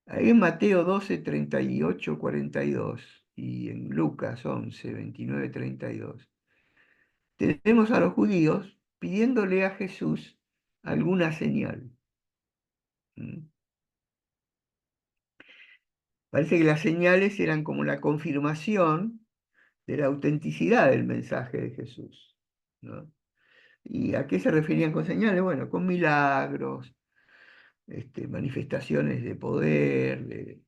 Ahí en Mateo 12, 38, 42 y en Lucas 11, 29, 32, tenemos a los judíos pidiéndole a Jesús alguna señal. ¿Mm? Parece que las señales eran como la confirmación de la autenticidad del mensaje de Jesús, ¿no? ¿Y a qué se referían con señales? Bueno, con milagros, manifestaciones de poder.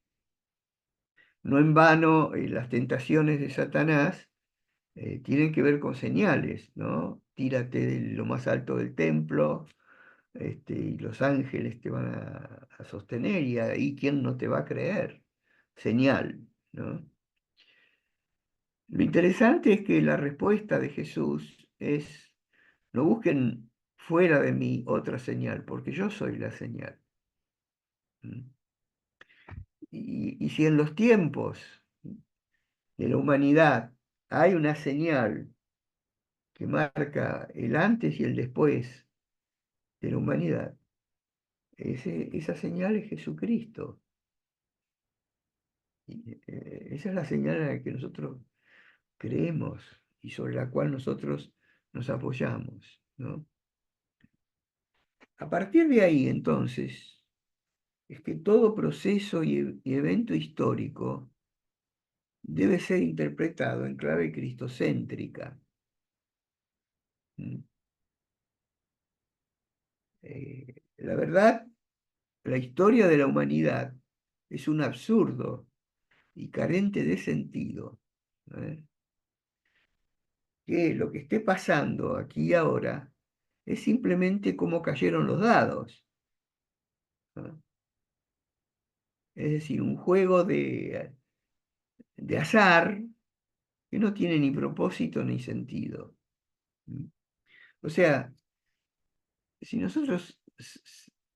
No en vano, las tentaciones de Satanás tienen que ver con señales, ¿no? Tírate de lo más alto del templo, y los ángeles te van a sostener y ahí quién no te va a creer. Señal, ¿no? Lo interesante es que la respuesta de Jesús es, no busquen fuera de mí otra señal, porque yo soy la señal. ¿Mm? Y si en los tiempos de la humanidad hay una señal que marca el antes y el después de la humanidad, esa señal es Jesucristo. Esa es la señal en la que nosotros creemos y sobre la cual nosotros nos apoyamos, ¿no? A partir de ahí, entonces, es que todo proceso y evento histórico debe ser interpretado en clave cristocéntrica. ¿Mm? La verdad, la historia de la humanidad es un absurdo y carente de sentido. ¿Eh? Que lo que esté pasando aquí y ahora es simplemente cómo cayeron los dados, ¿no? Es decir, un juego de azar que no tiene ni propósito ni sentido. ¿Mm? O sea, si nosotros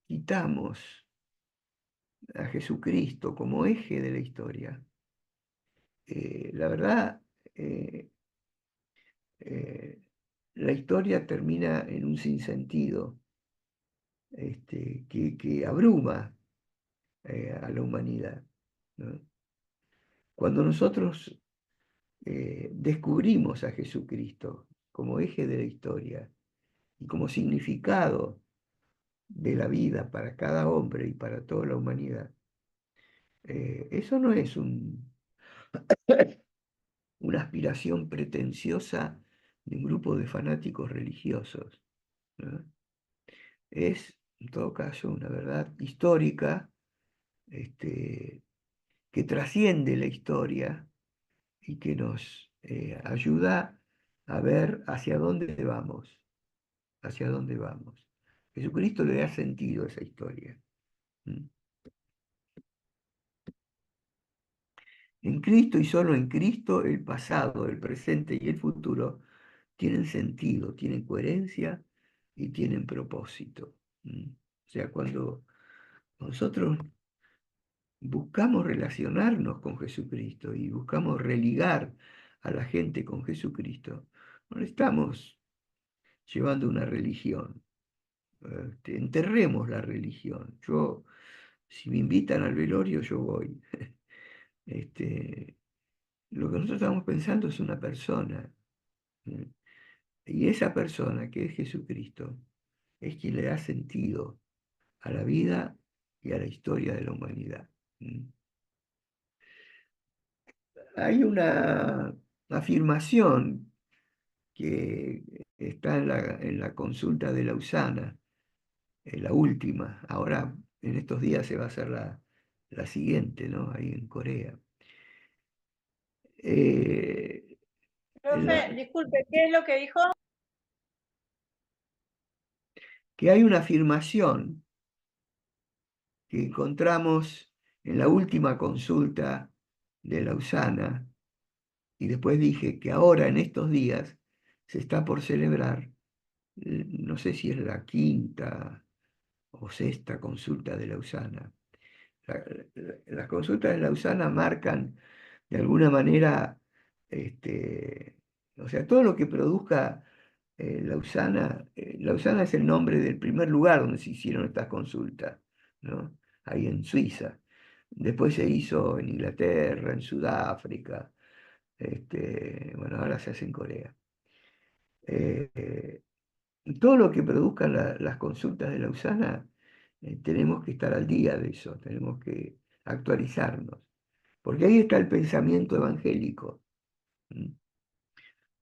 quitamos a Jesucristo como eje de la historia, la verdad, eh, eh, la historia termina en un sinsentido que abruma a la humanidad, ¿no? Cuando nosotros descubrimos a Jesucristo como eje de la historia y como significado de la vida para cada hombre y para toda la humanidad, eso no es una aspiración pretenciosa de un grupo de fanáticos religiosos, ¿no? Es, en todo caso, una verdad histórica, que trasciende la historia y que nos ayuda a ver hacia dónde vamos. Jesucristo le da sentido a esa historia. ¿Mm? En Cristo y solo en Cristo el pasado, el presente y el futuro tienen sentido, tienen coherencia y tienen propósito. ¿Mm? O sea, cuando nosotros buscamos relacionarnos con Jesucristo y buscamos religar a la gente con Jesucristo, no le estamos llevando una religión. Enterremos la religión. Si me invitan al velorio, yo voy. Este, lo que nosotros estamos pensando es una persona. ¿Eh? Y esa persona, que es Jesucristo, es quien le da sentido a la vida y a la historia de la humanidad. ¿Mm? Hay una afirmación que está en la consulta de Lausana, la última. Ahora, en estos días se va a hacer la siguiente, ¿no? Ahí en Corea. Eh, Profe, disculpe, ¿qué es lo que dijo? que hay una afirmación que encontramos en la última consulta de Lausana, y después dije que ahora, en estos días, se está por celebrar, no sé si es la quinta o sexta consulta de Lausana. Las consultas de Lausana marcan de alguna manera, o sea, todo lo que produzca Lausana es el nombre del primer lugar donde se hicieron estas consultas, ¿no? Ahí en Suiza. Después se hizo en Inglaterra, en Sudáfrica, bueno, ahora se hace en Corea. Todo lo que produzcan las consultas de Lausana, tenemos que estar al día de eso, tenemos que actualizarnos, porque ahí está el pensamiento evangélico. ¿Mm?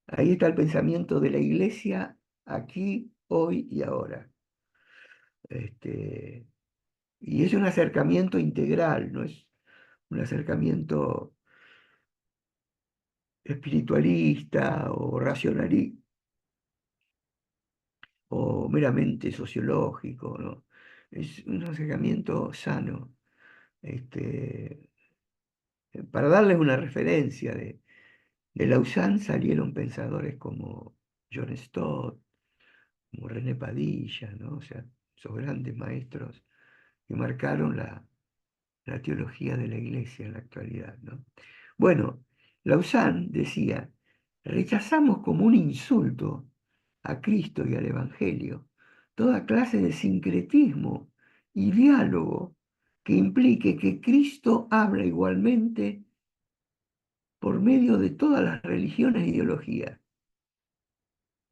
Ahí está el pensamiento de la iglesia aquí, hoy y ahora. Este, y es un acercamiento integral, no es un acercamiento espiritualista o racionalista o meramente sociológico, ¿no? Es un acercamiento sano. Este, para darles una referencia, de Lausanne salieron pensadores como John Stott, como René Padilla, ¿no? O sea, esos grandes maestros que marcaron la teología de la Iglesia en la actualidad, ¿no? Bueno, Lausanne decía, rechazamos como un insulto a Cristo y al Evangelio toda clase de sincretismo y diálogo que implique que Cristo habla igualmente por medio de todas las religiones e ideologías.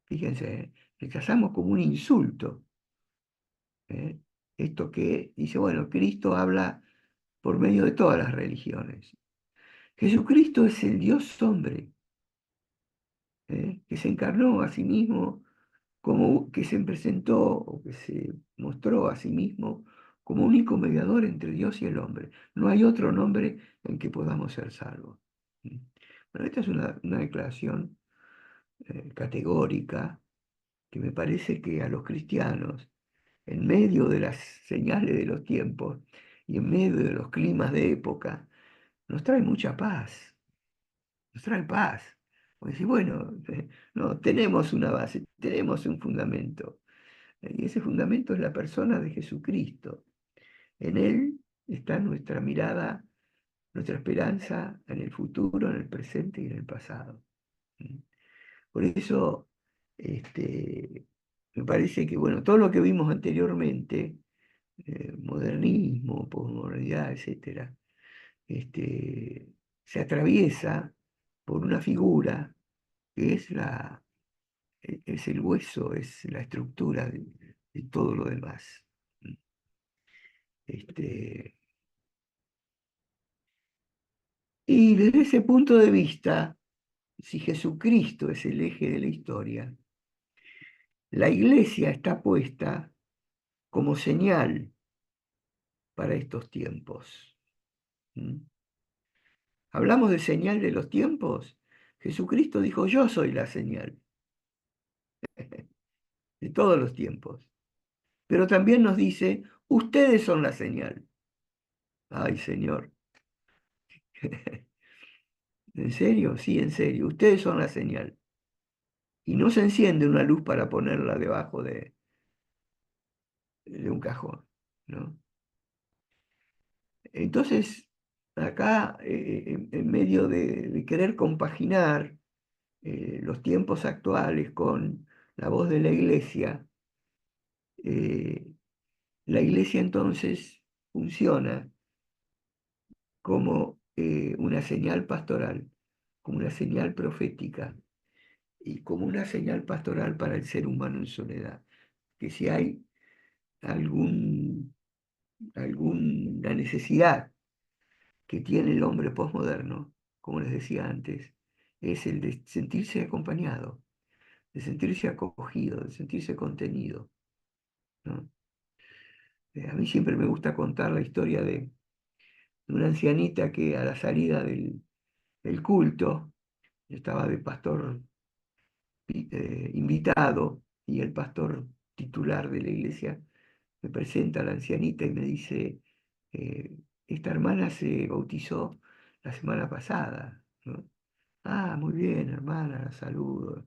Fíjense, rechazamos como un insulto. Esto que dice, bueno, Cristo habla por medio de todas las religiones. Jesucristo es el Dios hombre, que se encarnó a sí mismo, como que se presentó o que se mostró a sí mismo como único mediador entre Dios y el hombre. No hay otro nombre en que podamos ser salvos. Bueno, esta es una declaración categórica que me parece que a los cristianos, en medio de las señales de los tiempos y en medio de los climas de época, nos trae mucha paz, nos trae paz. Porque si, bueno, no, tenemos una base, tenemos un fundamento, y ese fundamento es la persona de Jesucristo. En Él está nuestra mirada, nuestra esperanza en el futuro, en el presente y en el pasado. Por eso, me parece que, bueno, todo lo que vimos anteriormente, modernismo, posmodernidad, etcétera, se atraviesa por una figura que es el hueso, es la estructura de todo lo demás. Y desde ese punto de vista, si Jesucristo es el eje de la historia, la Iglesia está puesta como señal para estos tiempos. Hablamos de señal de los tiempos. Jesucristo dijo, yo soy la señal de todos los tiempos. Pero también nos dice, ustedes son la señal. Ay, Señor. ¿En serio? Sí, en serio. Ustedes son la señal. Y no se enciende una luz para ponerla debajo de un cajón, ¿no? Entonces, acá, en medio de querer compaginar los tiempos actuales con la voz de la iglesia entonces funciona como una señal pastoral, como una señal profética y como una señal pastoral para el ser humano en soledad. Que si hay alguna necesidad que tiene el hombre posmoderno, como les decía antes, es el de sentirse acompañado, de sentirse acogido, de sentirse contenido, ¿no? A mí siempre me gusta contar la historia de una ancianita que a la salida del culto, estaba de pastor invitado, y el pastor titular de la iglesia me presenta a la ancianita y me dice, eh, esta hermana se bautizó la semana pasada, ¿no? Ah, muy bien, hermana, la saludo.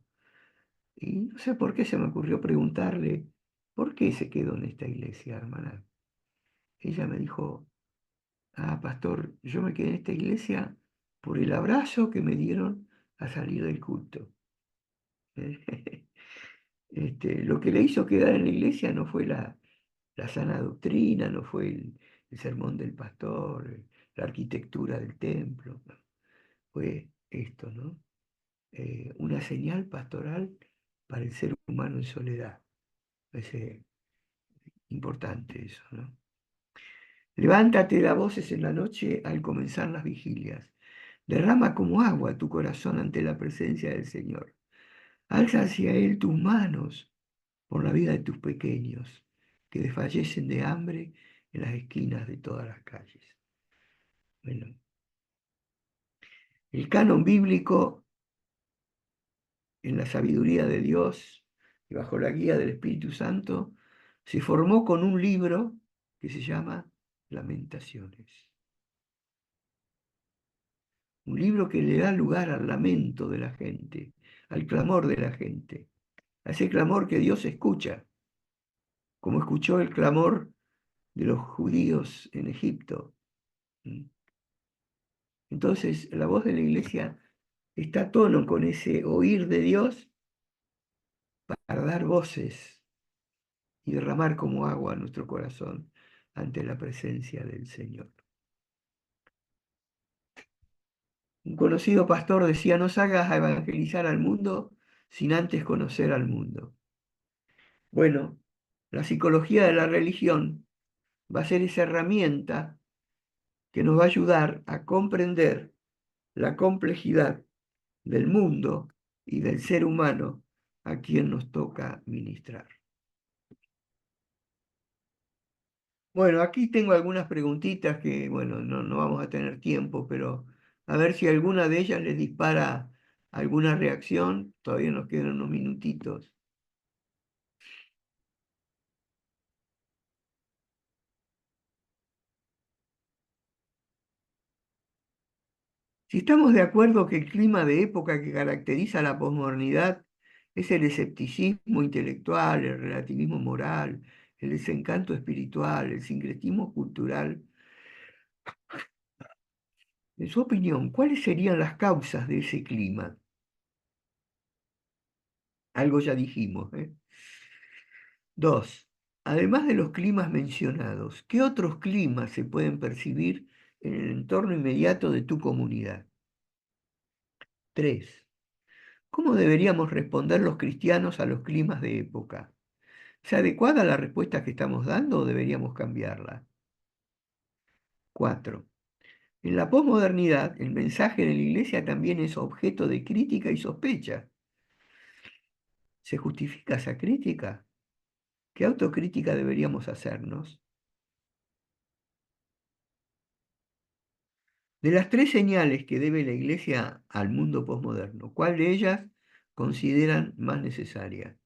Y no sé por qué se me ocurrió preguntarle, ¿por qué se quedó en esta iglesia, hermana? Ella me dijo, ah, pastor, yo me quedé en esta iglesia por el abrazo que me dieron a salir del culto. Lo que le hizo quedar en la iglesia no fue la sana doctrina, no fue el sermón del pastor, la arquitectura del templo, no. Fue esto, ¿no? Una señal pastoral para el ser humano en soledad. Es importante eso, ¿no? Levántate, da voces en la noche al comenzar las vigilias. Derrama como agua tu corazón ante la presencia del Señor. Alza hacia Él tus manos por la vida de tus pequeños, que desfallecen de hambre en las esquinas de todas las calles. Bueno, el canon bíblico, en la sabiduría de Dios y bajo la guía del Espíritu Santo, se formó con un libro que se llama Lamentaciones. Un libro que le da lugar al lamento de la gente, al clamor de la gente, a ese clamor que Dios escucha, como escuchó el clamor de los judíos en Egipto, ¿Mm? Entonces, la voz de la iglesia está a tono con ese oír de Dios para dar voces y derramar como agua nuestro corazón ante la presencia del Señor. Un conocido pastor decía: no salgas a evangelizar al mundo sin antes conocer al mundo. Bueno, la psicología de la religión va a ser esa herramienta que nos va a ayudar a comprender la complejidad del mundo y del ser humano a quien nos toca ministrar. Bueno, aquí tengo algunas preguntitas que, bueno, no vamos a tener tiempo, pero a ver si alguna de ellas les dispara alguna reacción. Todavía nos quedan unos minutitos. Si estamos de acuerdo que el clima de época que caracteriza la posmodernidad es el escepticismo intelectual, el relativismo moral, el desencanto espiritual, el sincretismo cultural, en su opinión, ¿cuáles serían las causas de ese clima? Algo ya dijimos, ¿eh? 2. Además de los climas mencionados, ¿qué otros climas se pueden percibir en el entorno inmediato de tu comunidad? 3. ¿Cómo deberíamos responder los cristianos a los climas de época? ¿Es adecuada la respuesta que estamos dando o deberíamos cambiarla? 4. En la posmodernidad, el mensaje de la Iglesia también es objeto de crítica y sospecha. ¿Se justifica esa crítica? ¿Qué autocrítica deberíamos hacernos? De las 3 señales que debe la Iglesia al mundo posmoderno, ¿cuál de ellas consideran más necesaria?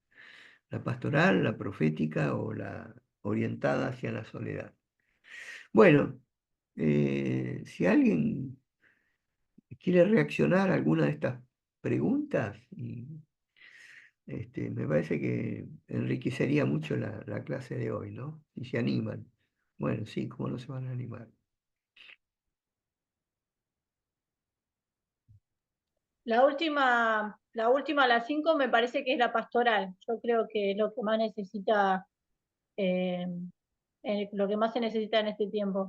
¿La pastoral, la profética o la orientada hacia la soledad? Bueno, si alguien quiere reaccionar a alguna de estas preguntas, me parece que enriquecería mucho la clase de hoy, ¿no? Si se animan. Bueno, sí, ¿cómo no se van a animar? La última, las 5, me parece que es la pastoral. Yo creo que es lo que más necesita, eh, lo que más se necesita en este tiempo.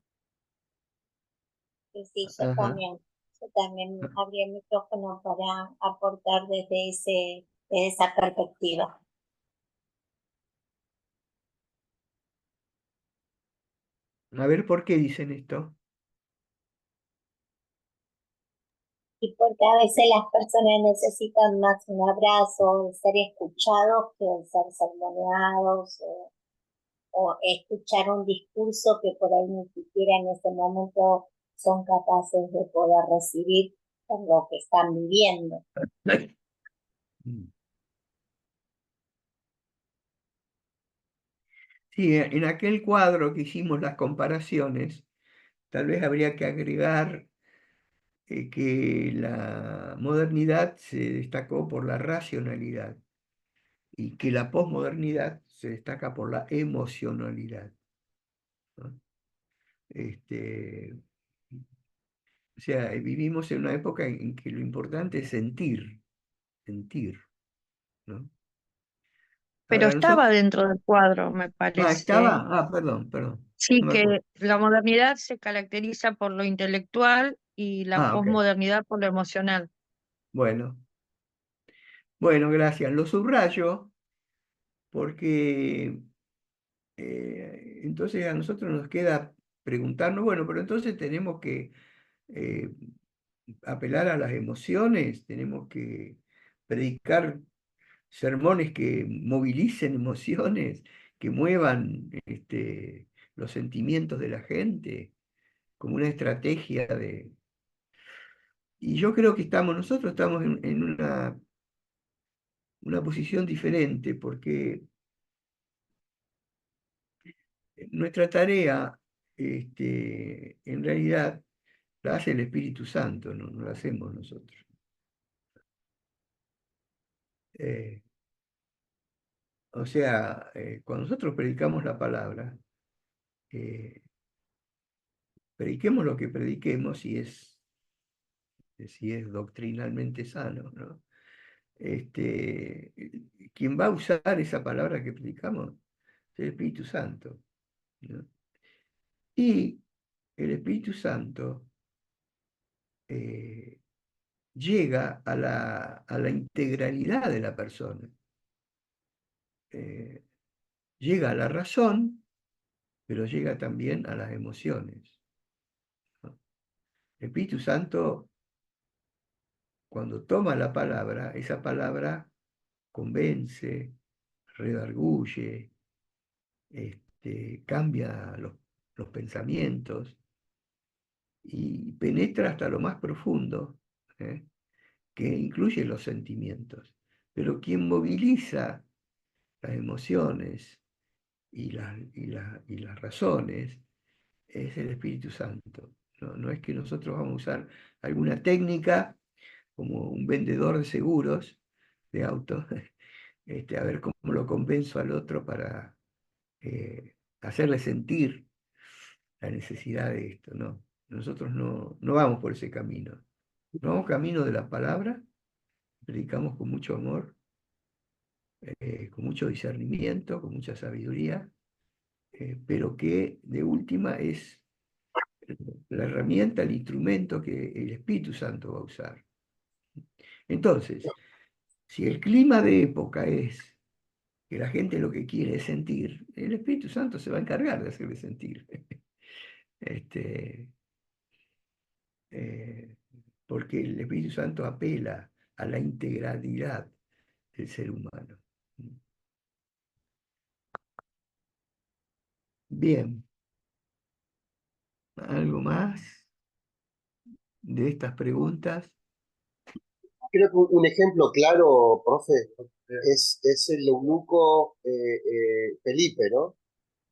Sí, sí, Ajá. yo también abrí el micrófono para aportar desde esa perspectiva. A ver, ¿por qué dicen esto? Y porque a veces las personas necesitan más un abrazo, el ser escuchados que el ser sermoneados o escuchar un discurso que por ahí ni siquiera en ese momento son capaces de poder recibir por lo que están viviendo. Sí, en aquel cuadro que hicimos las comparaciones, tal vez habría que agregar que la modernidad se destacó por la racionalidad y que la posmodernidad se destaca por la emocionalidad, ¿no? Este, o sea, vivimos en una época en que lo importante es sentir, ¿no? Pero Ahora estaba nosotros... dentro del cuadro, me Ah, parece. ¿estaba? Ah, perdón, Sí, no me que acuerdo. la modernidad se caracteriza por lo intelectual y la Ah, ok. posmodernidad por lo emocional. Bueno, bueno, gracias. Lo subrayo porque entonces a nosotros nos queda preguntarnos, bueno, pero entonces tenemos que eh, apelar a las emociones, tenemos que predicar sermones que movilicen emociones, que muevan los sentimientos de la gente, como una estrategia de... Y yo creo que nosotros estamos en una posición diferente, porque nuestra tarea, en realidad, la hace el Espíritu Santo, no la hacemos nosotros. Eh, o sea, cuando nosotros predicamos la palabra, eh, prediquemos lo que prediquemos, si es doctrinalmente sano, ¿no? Quien va a usar esa palabra que predicamos es el Espíritu Santo, ¿no? Y el Espíritu Santo llega a la integralidad de la persona. Llega a la razón, pero llega también a las emociones, ¿no? El Espíritu Santo, cuando toma la palabra, esa palabra convence, redarguye, cambia los pensamientos y penetra hasta lo más profundo, que incluye los sentimientos. Pero quien moviliza las emociones y las razones es el Espíritu Santo. No es que nosotros vamos a usar alguna técnica como un vendedor de seguros de autos, a ver cómo lo convenzo al otro para hacerle sentir la necesidad de esto, ¿no? Nosotros no vamos por ese camino. Vamos camino de la palabra, predicamos con mucho amor, con mucho discernimiento, con mucha sabiduría, pero que de última es la herramienta, el instrumento que el Espíritu Santo va a usar. Entonces, si el clima de época es que la gente lo que quiere es sentir, el Espíritu Santo se va a encargar de hacerle sentir. Porque el Espíritu Santo apela a la integralidad del ser humano. Bien, ¿algo más de estas preguntas? Creo que un ejemplo claro, profe, es el eunuco Felipe, ¿no?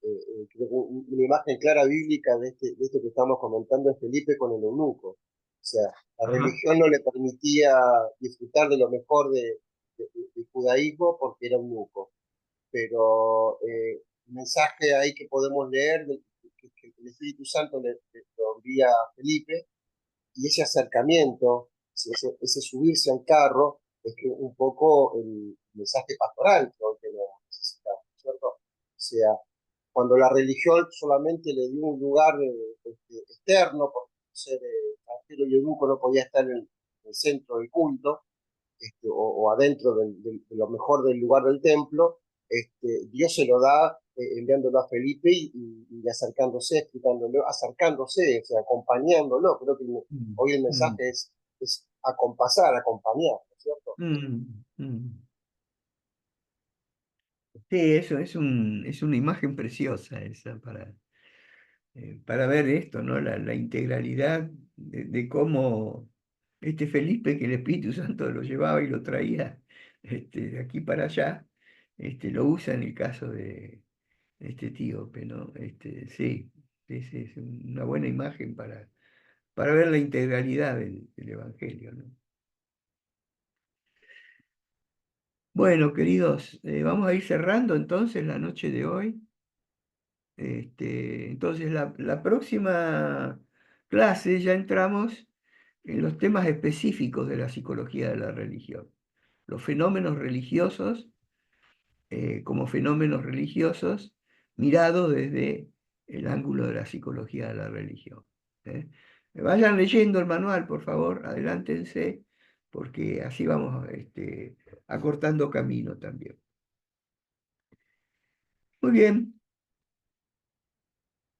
Creo que una imagen clara bíblica de esto que estamos comentando es Felipe con el eunuco. O sea, la Ajá. religión no le permitía disfrutar de lo mejor del judaísmo porque era eunuco. Pero el mensaje ahí que podemos leer, que el Espíritu Santo le lo envía a Felipe, y ese acercamiento, ese subirse al carro, es que un poco el mensaje pastoral que hoy necesitamos, ¿cierto? O sea, cuando la religión solamente le dio un lugar externo, porque ser extranjero y eunuco no podía estar en el centro del culto, o adentro de lo mejor del lugar del templo, Dios se lo da enviándolo a Felipe y acercándose, explicándolo, acercándose, o sea, acompañándolo. Creo que hoy el mensaje es acompasar, acompañar, ¿no es cierto? Sí, eso es una imagen preciosa esa para ver esto, ¿no? La integralidad de cómo este Felipe, que el Espíritu Santo lo llevaba y lo traía de aquí para allá, lo usa en el caso de este etíope, ¿no? Sí, sí, es una buena imagen para ver la integralidad del Evangelio, ¿no? Bueno, queridos, vamos a ir cerrando entonces la noche de hoy. Entonces, la próxima clase ya entramos en los temas específicos de la psicología de la religión. Los fenómenos religiosos, como fenómenos religiosos, mirados desde el ángulo de la psicología de la religión, ¿eh? Vayan leyendo el manual, por favor, adelántense, porque así vamos acortando camino también. Muy bien.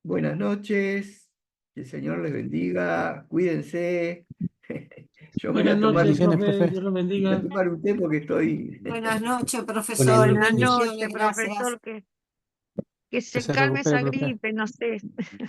Buenas noches, que el Señor les bendiga, cuídense. Yo me voy Buenas a tomar, noches, Bendiciones, profe. profe. Dios los voy a bendiga. tomar un té porque estoy... Buenas noches, Buenas profesor. noches. Buenas Bendiciones, noches, gracias. profesor, que se Que se calme recupere, esa profe. gripe, no sé.